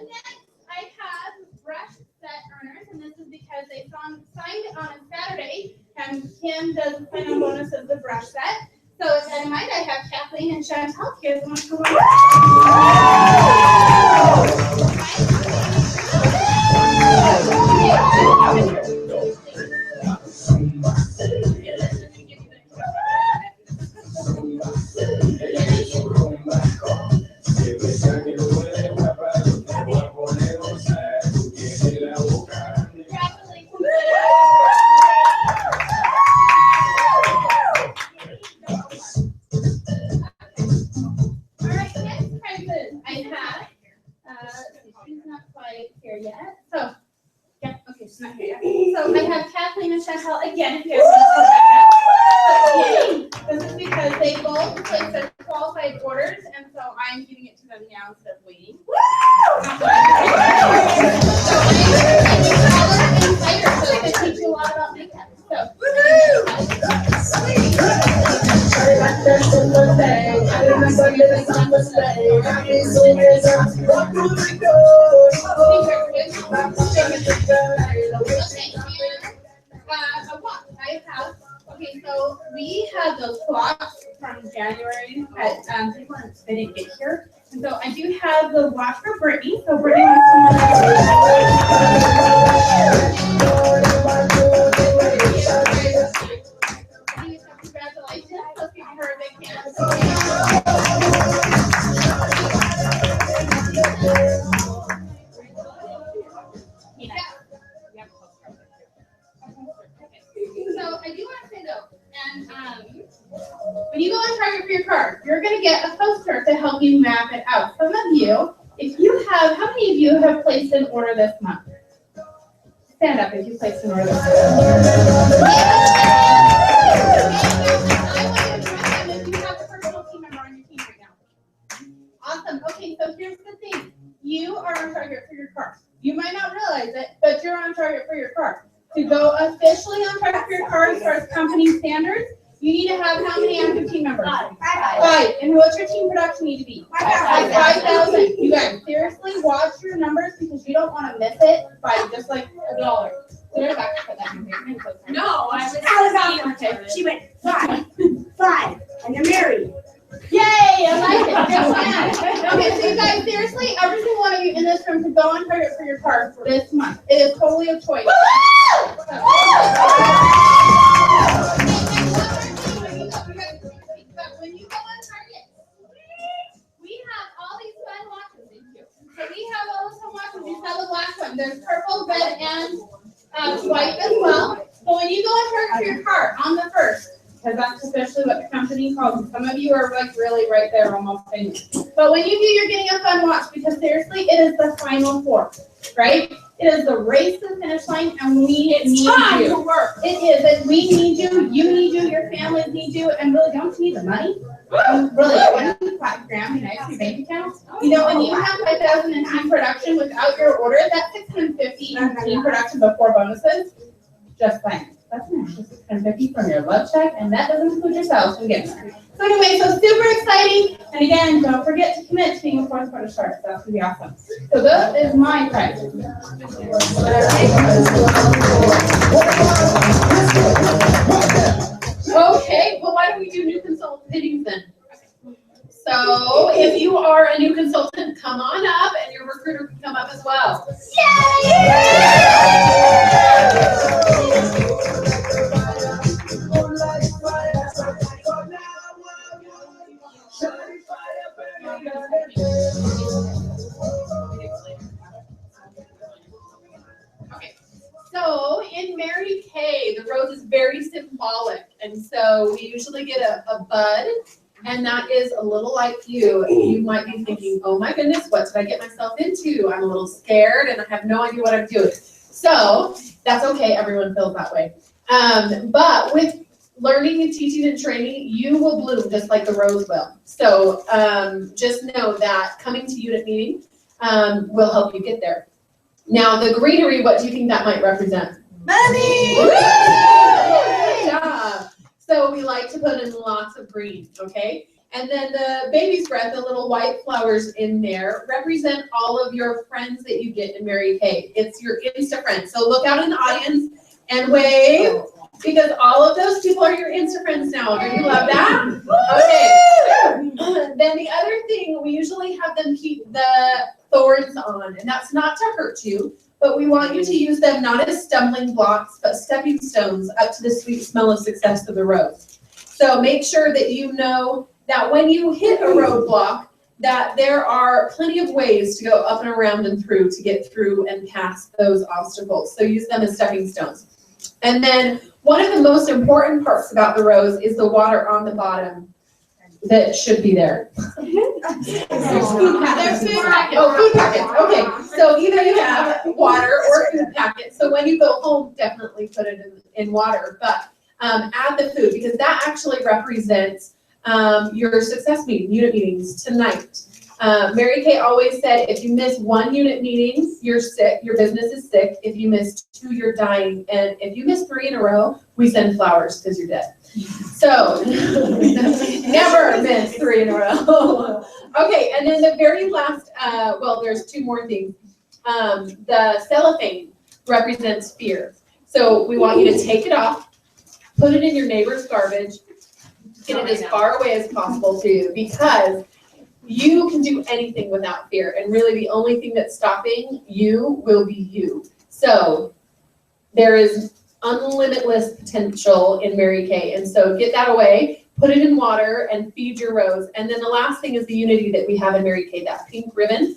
G: Next, I have brush set earners, and this is because they signed on a Saturday, and Kim does the sign-on bonus of the brush set. So with that in mind, I have Kathleen and Chantel. You guys want to come not here yet. So I have Kathleen and Chantel again, if you guys want to come back up. This is because they both placed such qualified orders, and so I'm giving it to them now instead of waiting. So I can teach you a lot about makeup. So. Okay, we had those clocks from January that they didn't get here. And so I do have the watch for Brittany. So Brittany congratulations. Let's give her a big hand. So I do want to say though, and when you go on Target for your car, you're going to get a poster to help you map it out. Some of you, if you have, how many of you have placed an order this month? Stand up if you placed an order this month. If you have a personal team member on your team right now. Awesome. Okay, so here's the thing. You are on Target for your car. You might not realize it, but you're on Target for your car. To go officially on Target for your car as far as company standards, you need to have how many active team members? 5. And what's your team production need to be? 5,000. You guys, seriously, watch your numbers because you don't want to miss it by just like $1. So you're back to put that in here.
C: No, I was.
E: That was awesome. She went 5, and they're married.
G: Yay, I like it. Good plan. Okay, so you guys, seriously, every single one of you in this room can go on Target for your car for this month. It is totally a choice. But when you go on Target, we have all these fun watches. Thank you. So we have all those fun watches. We sell the black one. There's purple, red, and white as well. But when you go on Target for your car on the 1st, because that's officially what the company calls it. Some of you are like really right there, almost famous. But when you do, you're getting a fun watch because seriously, it is the final 4, right? It is the race to the finish line, and we need you. It is, and we need you. You need you. Your families need you, and really, don't you need the money? Really, when you $5 grand in your bank account, you know, when you have 5,000 in team production without your order, that's 650 in team production before bonuses. Just fine. That's an extra $650 from your love check, and that doesn't include your sales from getting there. So anyway, so super exciting. And again, don't forget to commit to being a 4th quarter start. That's gonna be awesome. So that is my prize. Okay, well, why don't we do new consultant meetings then? So if you are a new consultant, come on up, and your recruiter can come up as well. Okay, so in Mary Kay, the rose is very symbolic, and so we usually get a bud, and that is a little like you. You might be thinking, oh my goodness, what did I get myself into? I'm a little scared, and I have no idea what I'm doing. So that's okay, everyone feels that way. But with learning and teaching and training, you will bloom just like the rose will. So just know that coming to unit meeting will help you get there. Now the greenery, what do you think that might represent? Money! Good job. So we like to put in lots of green, okay? And then the baby's breath, the little white flowers in there, represent all of your friends that you get in Mary Kay. It's your Insta friends. So look out in the audience and wave, because all of those people are your Insta friends now. Do you love that? Okay. Then the other thing, we usually have them keep the thorns on, and that's not to hurt you, but we want you to use them not as stumbling blocks, but stepping stones up to the sweet smell of success of the rose. So make sure that you know that when you hit a roadblock, that there are plenty of ways to go up and around and through to get through and past those obstacles. So use them as stepping stones. And then one of the most important parts about the rose is the water on the bottom that should be there. There's food packets. Oh, food packets. Okay. So either you have water or food packets. So when you go home, definitely put it in water. But add the food, because that actually represents your success meeting, unit meetings tonight. Mary Kay always said, if you miss 1 unit meeting, you're sick, your business is sick. If you miss 2, you're dying. And if you miss 3 in a row, we send flowers because you're dead. So never miss 3 in a row. Okay, and then the very last, well, there's 2 more things. The cellophane represents fear. So we want you to take it off.
A: put it in your neighbor's garbage, get it as far away as possible too, because you can do anything without fear. And really the only thing that's stopping you will be you. So there is unlimitless potential in Mary Kay. And so get that away, put it in water and feed your rose. And then the last thing is the unity that we have in Mary Kay, that pink ribbon.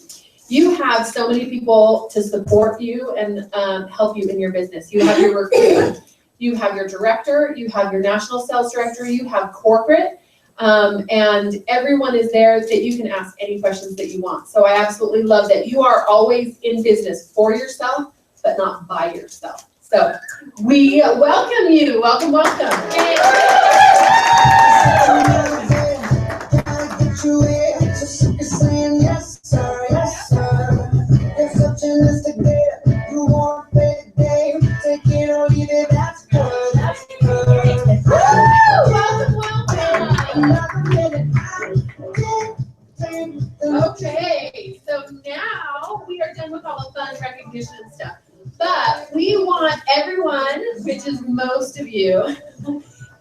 A: You have so many people to support you and help you in your business. You have your recruiter, you have your director, you have your national sales director, you have corporate, and everyone is there that you can ask any questions that you want. So I absolutely love that you are always in business for yourself, but not by yourself. So we welcome you. Welcome, welcome. Okay, so now we are done with all the fun recognition and stuff. But we want everyone, which is most of you,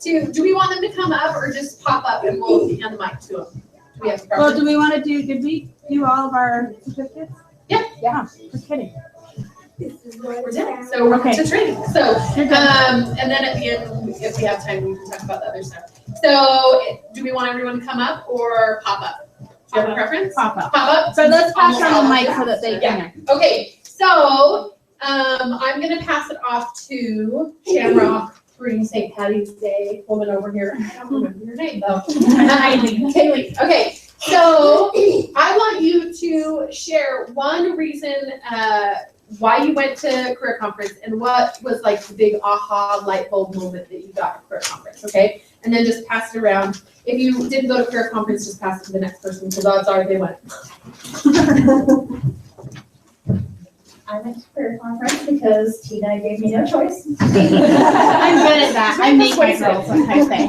A: do we want them to come up or just pop up and we'll hand the mic to them? Do we have a preference?
H: Well, do we want to did we do all of our certificates?
A: Yeah.
H: Yeah, just kidding.
A: We're done. So we're to training. So, and then at the end, if we have time, we can talk about the other stuff. So do we want everyone to come up or pop up? Do you have a preference?
H: Pop up.
A: Pop up?
H: So let's pass
A: Almost
H: on the
A: all
H: mic
A: of
H: so that they
A: Yeah.
H: can.
A: Okay, so I'm gonna pass it off to Shamrock Green St. Patty's Day woman over here. I don't remember your name though. Kaylee. Okay, so I want you to share one reason why you went to career conference and what was like the big aha light bulb moment that you got at career conference, okay? And then just pass it around. If you didn't go to career conference, just pass it to the next person because odds are they went.
J: I went to career conference because Tina gave me no choice.
H: I'm good at that. I make my girls sometimes say.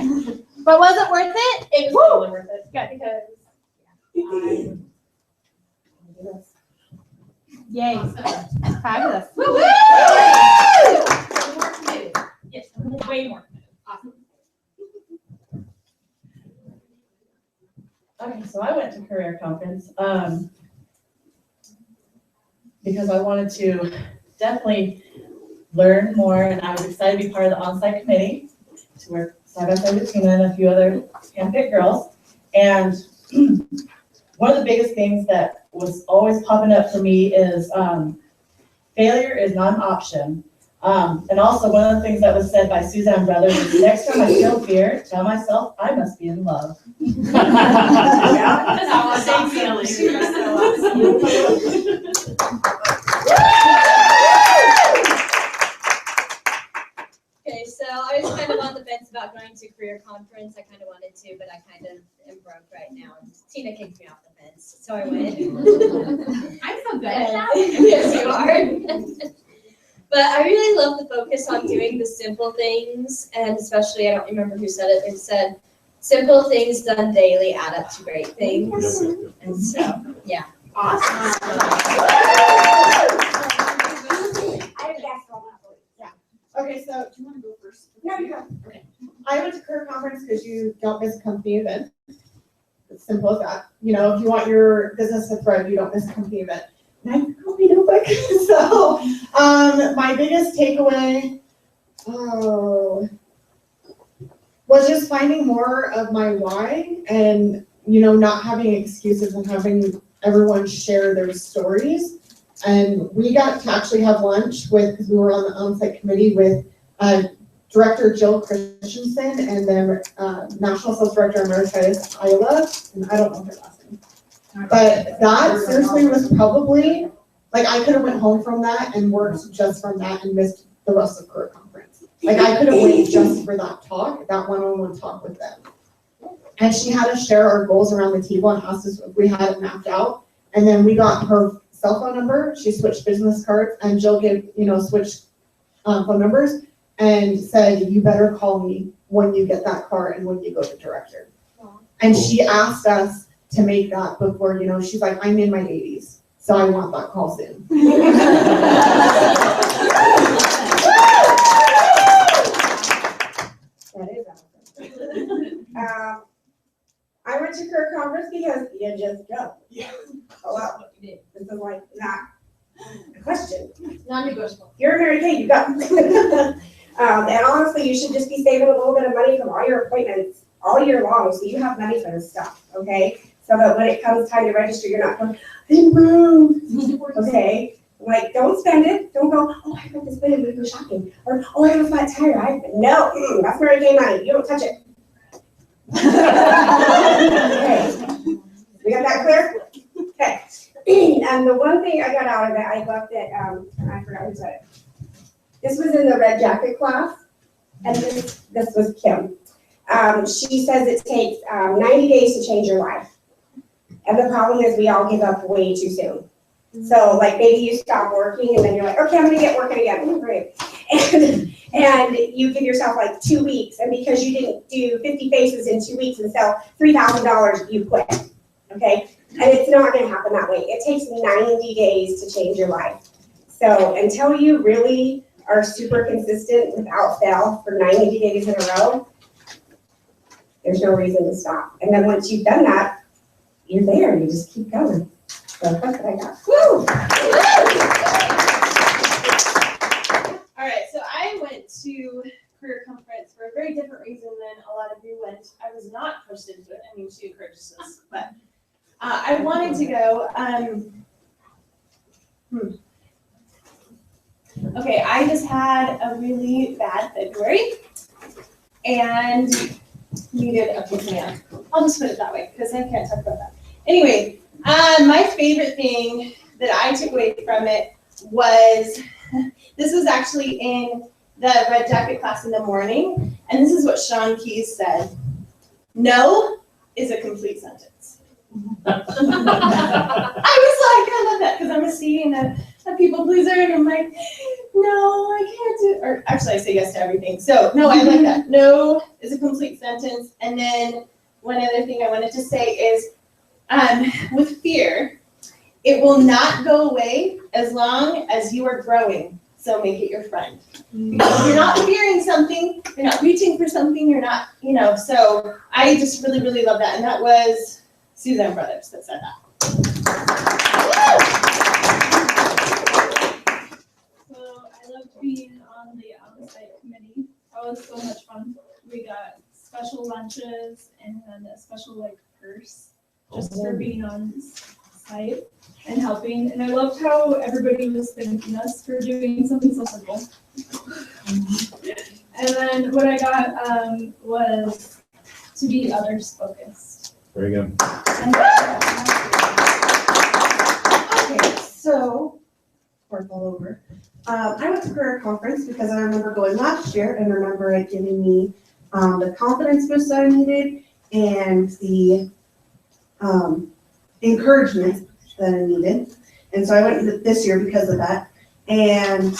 H: But was it worth it?
J: It was totally worth it. Good. Because
H: Yay. Fabulous.
A: Woo! More committed.
J: yes, way more.
A: Awesome.
K: Okay, so I went to career conference because I wanted to definitely learn more, and I was excited to be part of the on-site committee to work side by side with Tina and a few other handpicked girls. And one of the biggest things that was always popping up for me is failure is not an option. And also one of the things that was said by Suzanne Brothers is next time I feel fear, tell myself I must be in love.
A: That's all the same feeling.
C: Okay, so I was kind of on the fence about going to career conference. I kind of wanted to, but I kind of am broke right now. And Tina kicked me off the fence, so I went.
F: I'm so good at that.
C: Yes, you are. But I really love the focus on doing the simple things, and especially, I don't remember who said it, it said, simple things done daily add up to great things. And so, yeah.
A: Awesome.
D: Okay, so do you want to go first?
E: No, you go.
D: Okay. I went to career conference because you don't miss a company event. It's simple as that. You know, if you want your business to thrive, you don't miss a company event. And I forgot my notebook. So, my biggest takeaway, was just finding more of my why and, you know, not having excuses and having everyone share their stories. And we got to actually have lunch with, because we were on the on-site committee with Director Jill Christensen and then National Sales Director Emeritus Ayla, and I don't know her last name. But that seriously was probably, like I could have went home from that and worked just from that and missed the rest of career conference. Like I could have waited just for that talk, that one-on-one talk with them. And she had us share our goals around the table and asked us if we had it mapped out. And then we got her cell phone number, she switched business cards, and Jill switched phone numbers and said, you better call me when you get that car and when you go to director. Wow. And she asked us to make that before, you know, she's like, I'm in my 80s, so I want that call soon.
E: went to career conference because you just go. Yeah. Oh, well, this is like not a question.
C: Non-negotiable.
E: You're Mary Kay, you go. And honestly, you should just be saving a little bit of money from all your appointments all year long, so you have money for this stuff, okay? So that when it comes time to register, you're not going, I moved, okay? Like, don't spend it. Don't go, oh, I got this money, I'm gonna go shopping. Or, oh, I have a flat tire. No, that's Mary Kay money. You don't touch it. Okay. We got that clear? Okay. And the one thing I got out of it, I loved it, I forgot who said it. This was in the red jacket class, and this was Kim. She says it takes 90 days to change your life. And the problem is we all give up way too soon. So like maybe you stop working and then you're like, okay, I'm gonna get working again. Great. And you give yourself like 2 weeks, and because you didn't do 50 faces in 2 weeks and sell $3,000, you quit. Okay? And it's not gonna happen that way. It takes 90 days to change your life. So until you really are super consistent without fail for 90 days in a row, there's no reason to stop. And then once you've done that, you're there, you just keep going. So that's what I got. Woo!
H: All right, so I went to career conference for a very different reason than a lot of you went. I was not pushed into it. I mean, she encourages us, but I wanted to go. Okay, I just had a really bad February and needed a pick-me-up. I'll just put it that way because I can't talk about that. Anyway, my favorite thing that I took away from it was, this was actually in the red jacket class in the morning, and this is what Sean Keyes said: no is a complete sentence. I was like, I love that, because I'm a C and a people pleaser, and I'm like, no, I can't do, or actually I say yes to everything. So no, I like that. No is a complete sentence. And then one other thing I wanted to say is, with fear, it will not go away as long as you are growing. So make it your friend. If you're not fearing something, you're not reaching for something, you're not, so I just really, really love that. And that was Suzanne Brothers that said that.
F: So I loved being on the on-site committee. That was so much fun. We got special lunches and then a special purse just for being on site and helping. And I loved how everybody was thanking us for doing something so simple. And then what I got was to be others focused.
L: Very good.
M: Okay, so, fourth all over. I went to career conference because I remember going last year and remember it giving me the confidence boost that I needed and the encouragement that I needed. And so I went this year because of that. And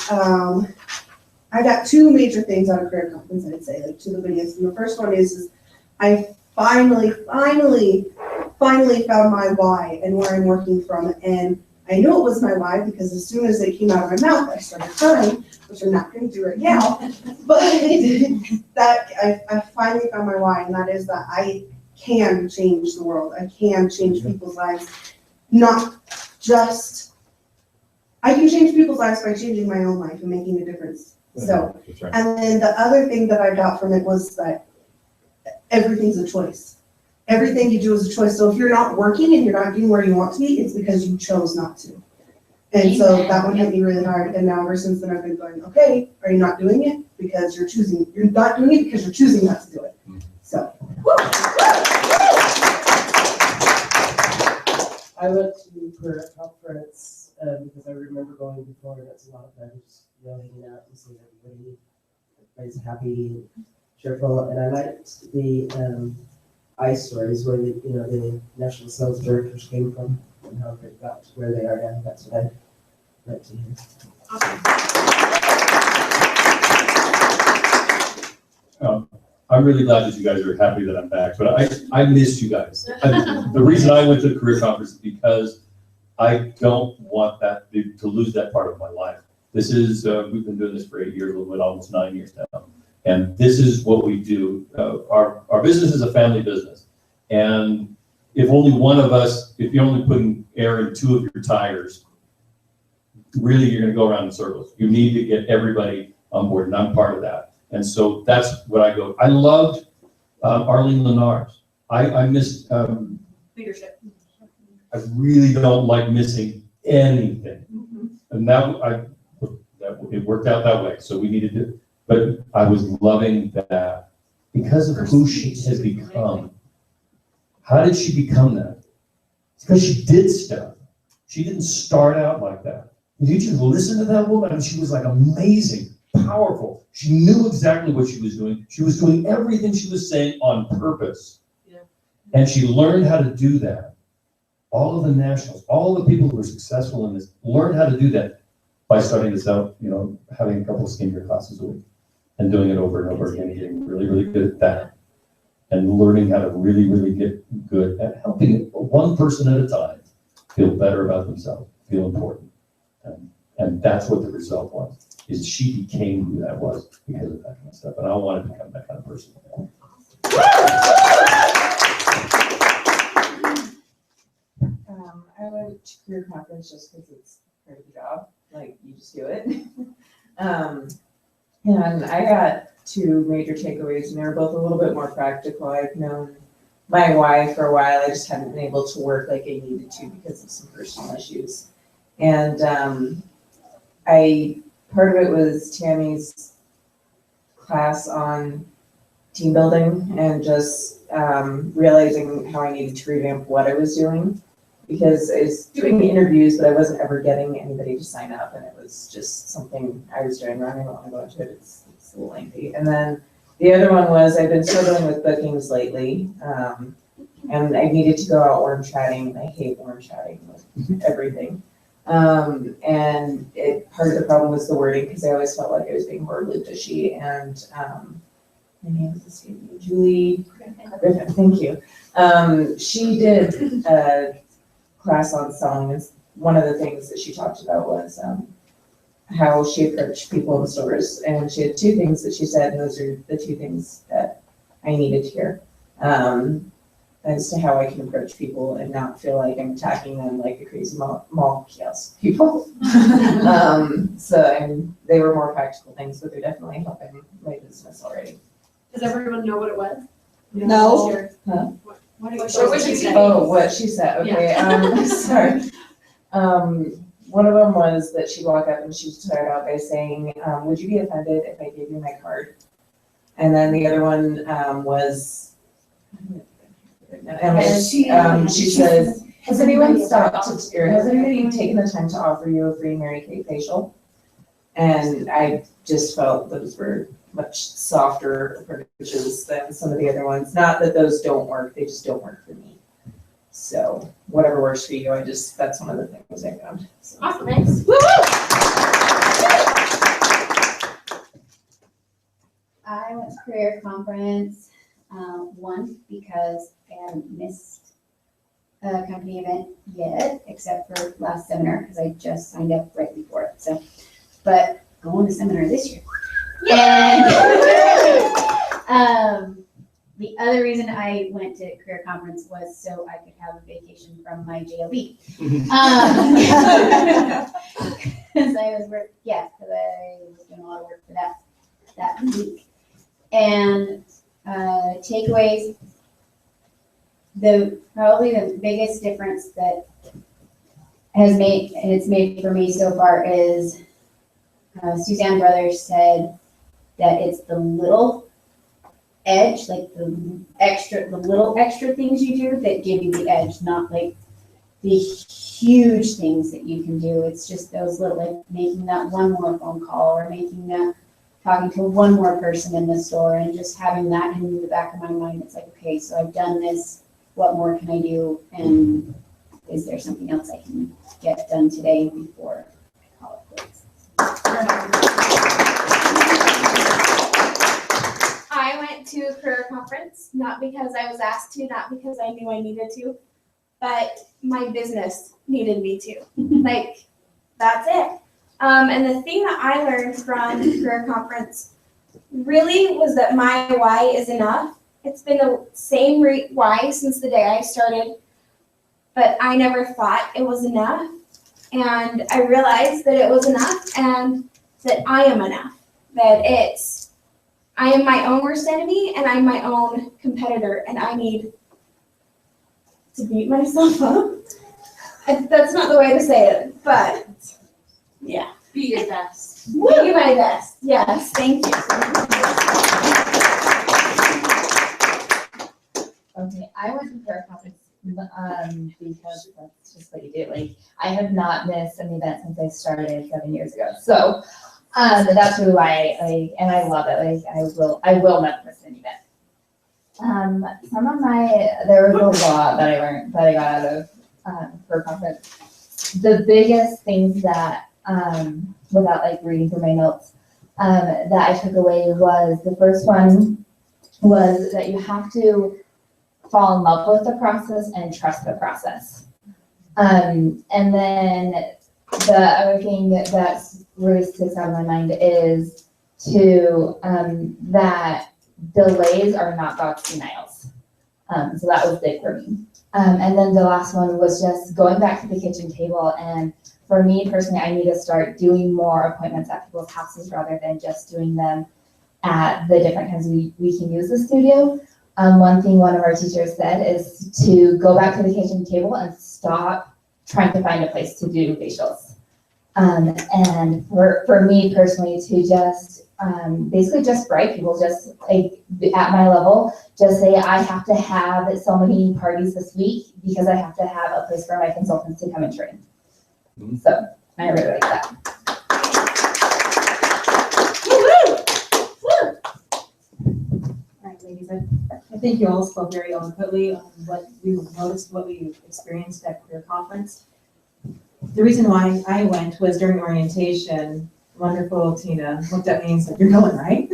M: I got two major things out of career conference, I'd say, two of the biggest. And the first one is I finally found my why and where I'm working from. And I knew it was my why because as soon as it came out of my mouth, I started crying, which I'm not going to do right now. But that I finally found my why, and that is that I can change the world. I can change people's lives. Not just, I can change people's lives by changing my own life and making a difference. So,
L: That's right.
M: and then the other thing that I got from it was that everything's a choice. Everything you do is a choice. So if you're not working and you're not doing where you want to be, it's because you chose not to. And so that one hit me really hard. And now ever since then I've been going, okay, are you not doing it? Because you're not doing it because you're choosing not to do it. So.
N: I went to career conference because I remember going before, and it's a lot of fun, just hanging out and seeing everybody. Everybody's happy and cheerful, and I liked the ice stories where the national sales directors came from and how they got to where they are now. That's what I like to hear.
L: I'm really glad that you guys are happy that I'm back, but I missed you guys. The reason I went to the career conference is because I don't want that to lose that part of my life. This is, we've been doing this for 8 years, a little bit, almost 9 years now. And this is what we do. Our business is a family business. And if only one of us, if you're only putting air in 2 of your tires, really you're gonna go around in circles. You need to get everybody on board, and I'm part of that. And so that's what I go. I loved Arlene Lenars. I missed,
A: Leadership.
L: I really don't like missing anything. And it worked out that way, so we needed to, but I was loving that because of who she has become. How did she become that? It's because she did stuff. She didn't start out like that. Did you listen to that woman? I mean, she was like amazing, powerful. She knew exactly what she was doing. She was doing everything she was saying on purpose.
A: Yeah.
L: And she learned how to do that. All of the nationals, all the people who were successful in this, learned how to do that by starting this out, having a couple of senior classes a week and doing it over and over again, and getting really, really good at that. And learning how to really, really get good at helping one person at a time feel better about themselves, feel important. And that's what the result was, is she became who that was because of that kind of stuff. And I want to become that kind of person.
O: I went to career conference just because it's part of the job, like you just do it. And I got 2 major takeaways, and they were both a little bit more practical. I've known my why for a while. I just hadn't been able to work like I needed to because of some personal issues. And part of it was Tammy's class on team building and just realizing how I needed to revamp what I was doing, because I was doing the interviews, but I wasn't ever getting anybody to sign up, and it was just something I was doing wrong. I don't want to go into it. It's a little lengthy. And then the other one was I've been struggling with bookings lately, and I needed to go out worm chatting. I hate worm chatting with everything. And part of the problem was the wording, because I always felt like I was being horribly pushy. And my name is escaping me, Julie Griffin. Thank you. She did a class on selling, and one of the things that she talked about was how she approached people in the stores. And she had 2 things that she said, and those are the 2 things that I needed to hear. As to how I can approach people and not feel like I'm attacking them like the crazy mall kiosk people. They were more practical things, but they're definitely helping my business already.
A: Does everyone know what it was?
C: No.
A: Sure.
O: Huh?
A: What
B: she said?
O: Oh, what she said, okay, sorry. One of them was that she'd walk up and she'd start out by saying, would you be offended if I gave you my card? And then the other one was, she says, has anyone has anybody taken the time to offer you a free Mary Kay facial? And I just felt those were much softer approaches than some of the other ones. Not that those don't work, they just don't work for me. So whatever works for you, that's one of the things I found. So.
B: Awesome, thanks.
J: I went to career conference, one, because I haven't missed a company event yet, except for last seminar, because I just signed up right before it, so. But going to seminar this year. And the other reason I went to career conference was so I could have a vacation from my JLB. Because I was doing a lot of work for that week. And takeaways, probably the biggest difference that it's made for me so far is Suzanne Brothers said that it's the little edge, like the little extra things you do that give you the edge, not like the huge things that you can do. It's just those little, like making that one more phone call or talking to one more person in the store, and just having that in the back of my mind. It's like, okay, so I've done this, what more can I do? And is there something else I can get done today before I call it quits?
B: I went to a career conference, not because I was asked to, not because I knew I needed to, but my business needed me to. Like, that's it. And the thing that I learned from the career conference really was that my why is enough. It's been the same why since the day I started but I never thought it was enough. And I realized that it was enough and that I am enough. I am my own worst enemy and I'm my own competitor and I need to beat myself up. That's not the way to say it, but yeah.
A: Be your best.
B: Be my best. Yes, thank you.
I: Okay, I went to prayer conference because that's just what you do. Like, I have not missed an event since I started 7 years ago. So that's really why I love it. Like, I will never miss an event. There was a lot that I learned, that I got out of prayer conference. The biggest things that, without like reading through my notes, that I took away was, the first one was that you have to fall in love with the process and trust the process. And then the other thing that really sticks out of my mind is that delays are not God's denials. So that was big for me. And then the last one was just going back to the kitchen table. And for me personally, I need to start doing more appointments at people's houses rather than just doing them at the different times we can use the studio. One thing one of our teachers said is to go back to the kitchen table and stop trying to find a place to do facials. And for me personally, to just basically just bribe people, just like at my level, just say I have to have so many parties this week because I have to have a place for my consultants to come and train. So I really like that.
P: All right, ladies, I think you all spoke very eloquently on what we noticed, what we experienced at Career Conference. The reason why I went was during orientation, wonderful Tina looked at me and said, "You're going, right?"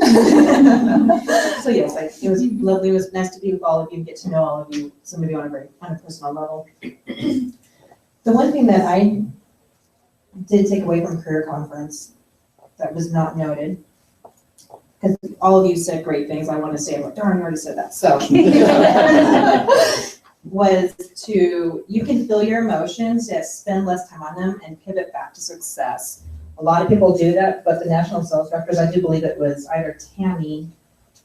P: So yes, it was lovely. It was nice to be with all of you and get to know all of you, somebody on a personal level. The one thing that I did take away from Career Conference that was not noted, because all of you said great things, I want to say, I'm like, darn, you already said that. So, was you can feel your emotions, yes, spend less time on them and pivot back to success. A lot of people do that, but the national sales directors, I do believe it was either Tammy,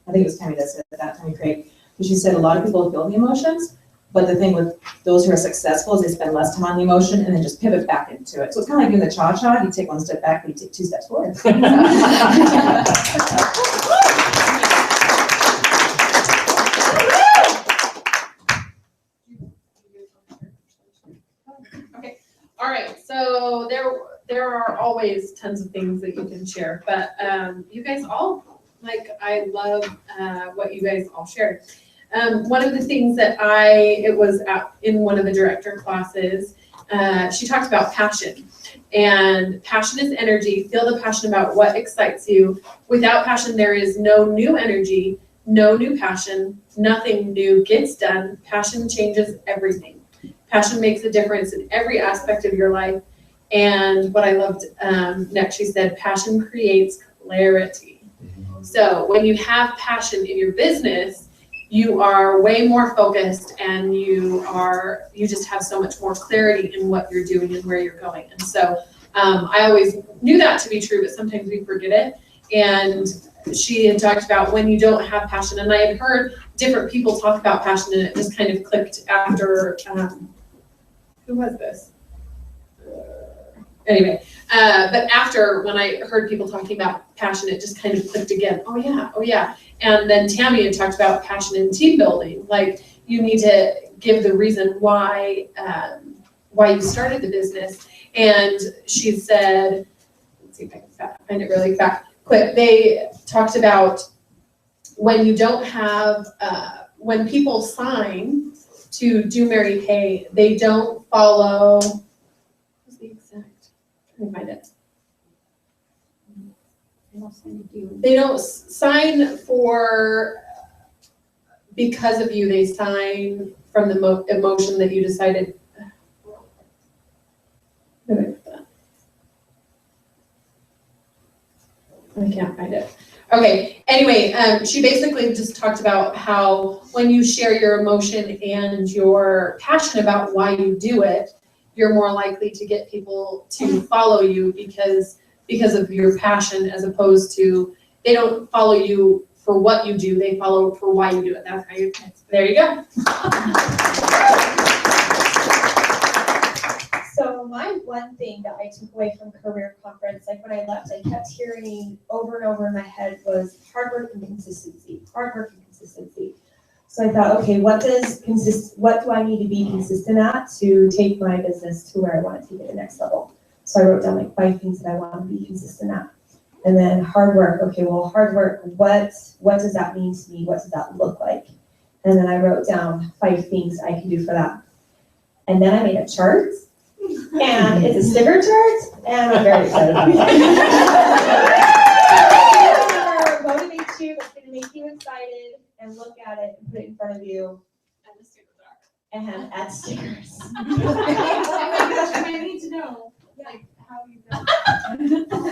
P: I think it was Tammy that said that, Tammy Craig, because she said a lot of people feel the emotions, but the thing with those who are successful is they spend less time on the emotion and then just pivot back into it. So it's kind of like doing the cha-cha, you take one step back, but you take 2 steps forward.
A: Okay, all right, so there are always tons of things that you can share, but you guys all, I love what you guys all shared. One of the things that it was in one of the director classes, she talked about passion. And passion is energy. Feel the passion about what excites you. Without passion, there is no new energy, no new passion, nothing new gets done. Passion changes everything. Passion makes a difference in every aspect of your life. And what I loved next, she said, passion creates clarity. So when you have passion in your business, you are way more focused and you just have so much more clarity in what you're doing and where you're going. And so I always knew that to be true, but sometimes we forget it. And she had talked about when you don't have passion, and I had heard different people talk about passion, and it just kind of clicked after, who was this? Anyway, but after when I heard people talking about passion, it just kind of clicked again. Oh yeah. And then Tammy had talked about passion in team building. Like, you need to give the reason why you started the business. And she said, let's see if I can find it really quick. They talked about when you don't have, when people sign to do Mary Kay, they don't follow, what's the exact, let me find it. They don't sign for because of you, they sign from the emotion that you decided. I can't find it. Okay, anyway, she basically just talked about how when you share your emotion and your passion about why you do it, you're more likely to get people to follow you because of your passion, as opposed to, they don't follow you for what you do, they follow for why you do it. That's how you, there you go.
Q: So my one thing that I took away from career conference, like when I left, I kept hearing over and over in my head was hard work and consistency, hard work and consistency. So I thought, okay, what do I need to be consistent at to take my business to where I want to take it to the next level? So I wrote down like 5 things that I want to be consistent at. And then hard work, okay, well, hard work, what does that mean to me? What does that look like? And then I wrote down 5 things I can do for that. And then I made a chart. And it's a sticker chart, and I'm very excited about it. Motivate you, it's gonna make you excited, and look at it and put it in front of you. And the stickers are. And add stickers.
F: Oh my gosh, I need to know, like, how you go.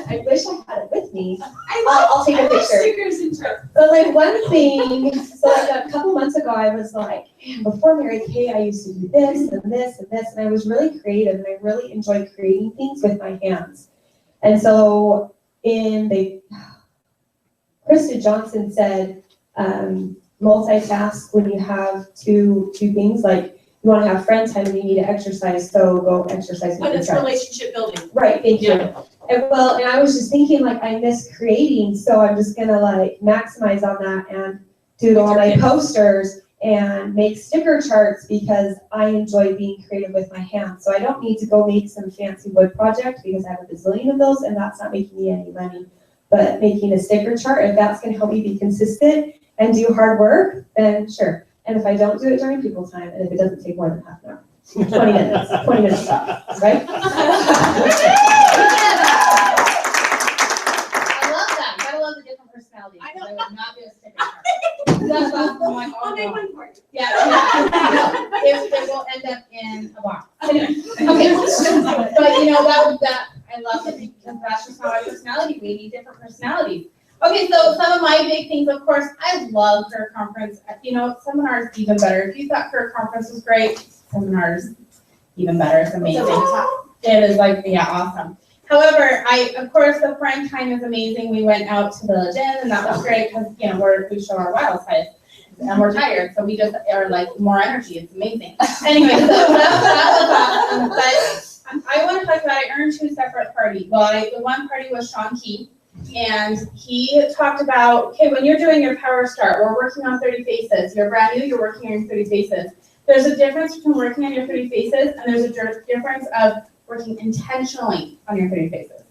Q: I wish I had it with me.
F: I'll
Q: take a picture.
F: Stickers and charts.
Q: But like one thing, so like a couple months ago, I was like, before Mary Kay, I used to do this and this and this, and I was really creative, and I really enjoyed creating things with my hands. And so Krista Johnson said, multitask when you have two things, like you want to have friend time and you need to exercise, so go exercise.
A: But it's relationship building.
Q: Right, thank you. And I was just thinking, like, I miss creating, so I'm just gonna like maximize on that and do all my posters and make sticker charts because I enjoy being creative with my hands. So I don't need to go make some fancy wood project because I have a bazillion of those and that's not making me any money. But making a sticker chart, if that's gonna help me be consistent and do hard work, then sure. And if I don't do it during people time, and if it doesn't take more than half an hour, 20 minutes tops, right?
G: I love that. Gotta love the different personalities. I would not do a sticker chart. That's awesome. I'm like, oh, no. Yeah. It will end up in a box. Anyway, okay. But you know, that I love it because that's just how our personality. We need different personalities. Okay, so some of my big things, of course, I love career conference. You know, seminars even better. If you thought career conference was great, seminars even better. It's amazing. It is like, yeah, awesome. However, of course, the friend time is amazing. We went out to the gym and that was great because, you know, we show our wild side and we're tired. So we just are like more energy. It's amazing. Anyway, so that was awesome. But I want to talk about, I earned 2 separate parties. Well, the one party was Sean Key. And he talked about, okay, when you're doing your Power Start, we're working on 30 faces. You're brand new, you're working on your 30 faces. There's a difference between working on your 30 faces and there's a difference of working intentionally on your 30 faces.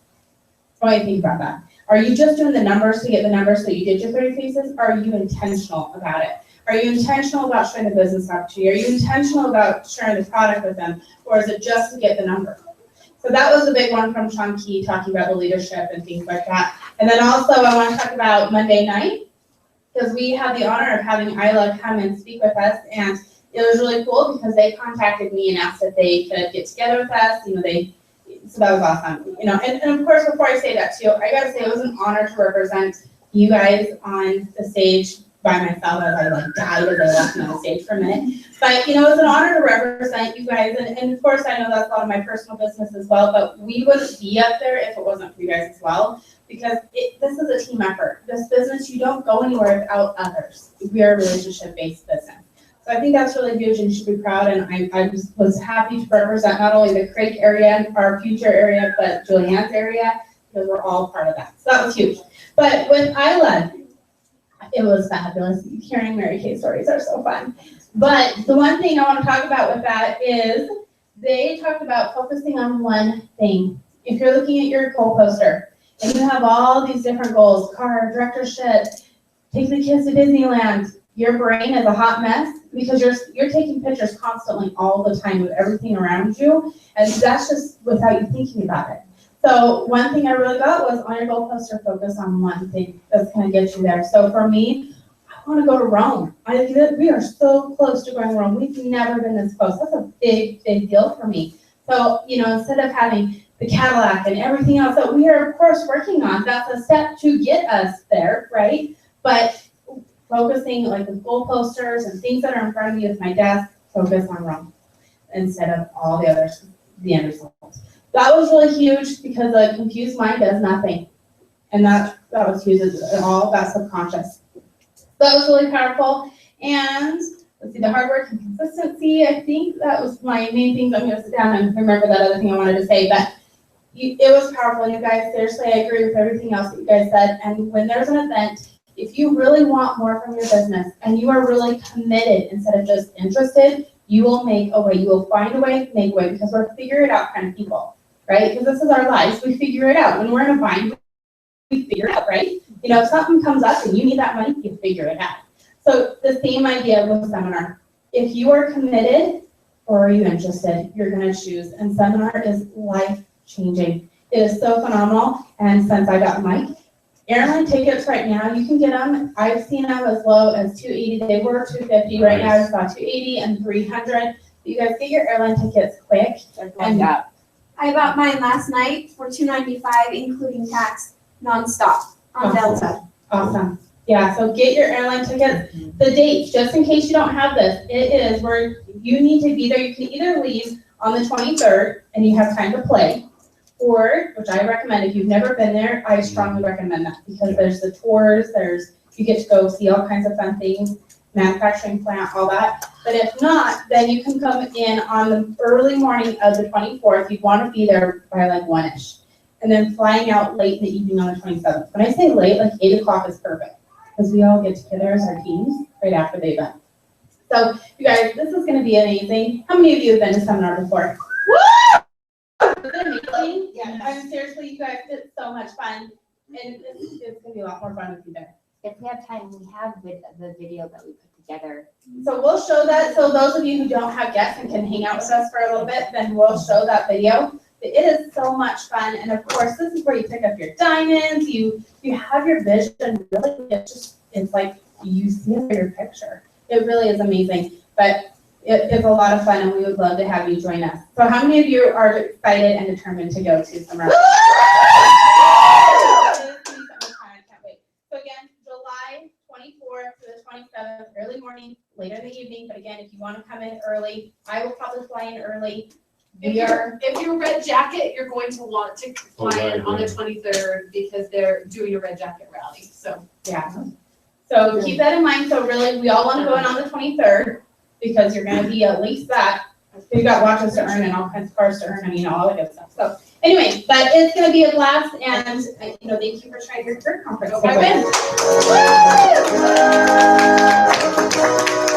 G: What do you think about that? Are you just doing the numbers to get the numbers so you did your 30 faces? Or are you intentional about it? Are you intentional about sharing the business opportunity? Are you intentional about sharing the product with them? Or is it just to get the number? So that was a big one from Sean Key, talking about the leadership and things like that. And then also I want to talk about Monday night, because we had the honor of having Isla come and speak with us, and it was really cool because they contacted me and asked if they could get together with us. You know, so that was awesome. You know, and of course, before I say that too, I gotta say it was an honor to represent you guys on the stage by myself as I like died as I left me on the stage for a minute. But you know, it's an honor to represent you guys, and of course I know that's a lot of my personal business as well, but we wouldn't be up there if it wasn't for you guys as well, because this is a team effort. This business, you don't go anywhere without others. We are a relationship-based business. So I think that's really huge and you should be proud, and I just was happy to represent not only the Craig area, our future area, but Julianne's area, because we're all part of that. So that was huge. But with Isla, it was fabulous. Hearing Mary Kay stories are so fun. But the one thing I want to talk about with that is they talked about focusing on one thing. If you're looking at your goal poster and you have all these different goals, car, directorship, take the kids to Disneyland, your brain is a hot mess because you're taking pictures constantly all the time with everything around you, and that's just without you thinking about it. So one thing I really got was on your goal poster, focus on one thing that's going to get you there. So for me, I want to go to Rome. We are so close to going to Rome. We've never been this close. That's a big, big deal for me. So, you know, instead of having the Cadillac and everything else that we are of course working on. That's a step to get us there, right? But focusing like with goal posters and things that are in front of me with my desk, focus on Rome instead of all the others, the end results. That was really huge because a confused mind does nothing. And that was huge, all that subconscious. That was really powerful. And let's see, the hard work and consistency, I think that was my main things. I'm gonna sit down and remember that other thing I wanted to say, but it was powerful. You guys, seriously, I agree with everything else that you guys said. And when there's an event, if you really want more from your business and you are really committed instead of just interested, you will make a way. You will find a way, make a way, because we're figure it out kind of people, right? Because this is our lives. We figure it out. When we're in a bind, we figure it out, right? You know, if something comes up and you need that money, you figure it out. So the same idea with seminar. If you are committed or are you interested, you're going to choose. And seminar is life-changing. It is so phenomenal. And since I got Mike, airline tickets right now, you can get them. I've seen them as low as $280. They were $250. Right now, it's about $280 and $300. You guys get your airline tickets quick. And
B: I bought mine last night for $295, including tax, nonstop on Delta.
G: Awesome. Yeah, so get your airline tickets. The dates, just in case you don't have this, it is where you need to be there. You can either leave on the 23rd and you have time to play, or, which I recommend, if you've never been there, I strongly recommend that because there's the tours, you get to go see all kinds of fun things, manufacturing plant, all that. But if not, then you can come in on the early morning of the 24th. You want to be there by like 1-ish. And then flying out late in the evening on the 27th. When I say late, like 8 o'clock is perfect because we all get together as our teams right after the event. So you guys, this is going to be amazing. How many of you have been to seminar before? Woo! Is it amazing? Yeah. I'm seriously, you guys, it's so much fun. And it's going to be a lot more fun with you there.
I: If we have time, we have with the video that we put together.
G: So we'll show that. So those of you who don't have guests and can hang out with us for a little bit, then we'll show that video. It is so much fun. And of course, this is where you pick up your diamonds. You have your vision. Really, it's like you see it for your picture. It really is amazing. But it is a lot of fun and we would love to have you join us. So how many of you are excited and determined to go to summer? So again, July 24th to the 27th, early morning, later in the evening. But again, if you want to come in early, I will probably fly in early.
A: If you're red jacket, you're going to want to fly in on the 23rd because they're doing a red jacket rally. So
G: yeah. So keep that in mind. So really, we all want to go in on the 23rd because you're going to be at least that. You've got watches to earn and all kinds of cars to earn. I mean, all that good stuff. So anyway, but it's going to be a blast. And thank you for trying your career conference. Go back in.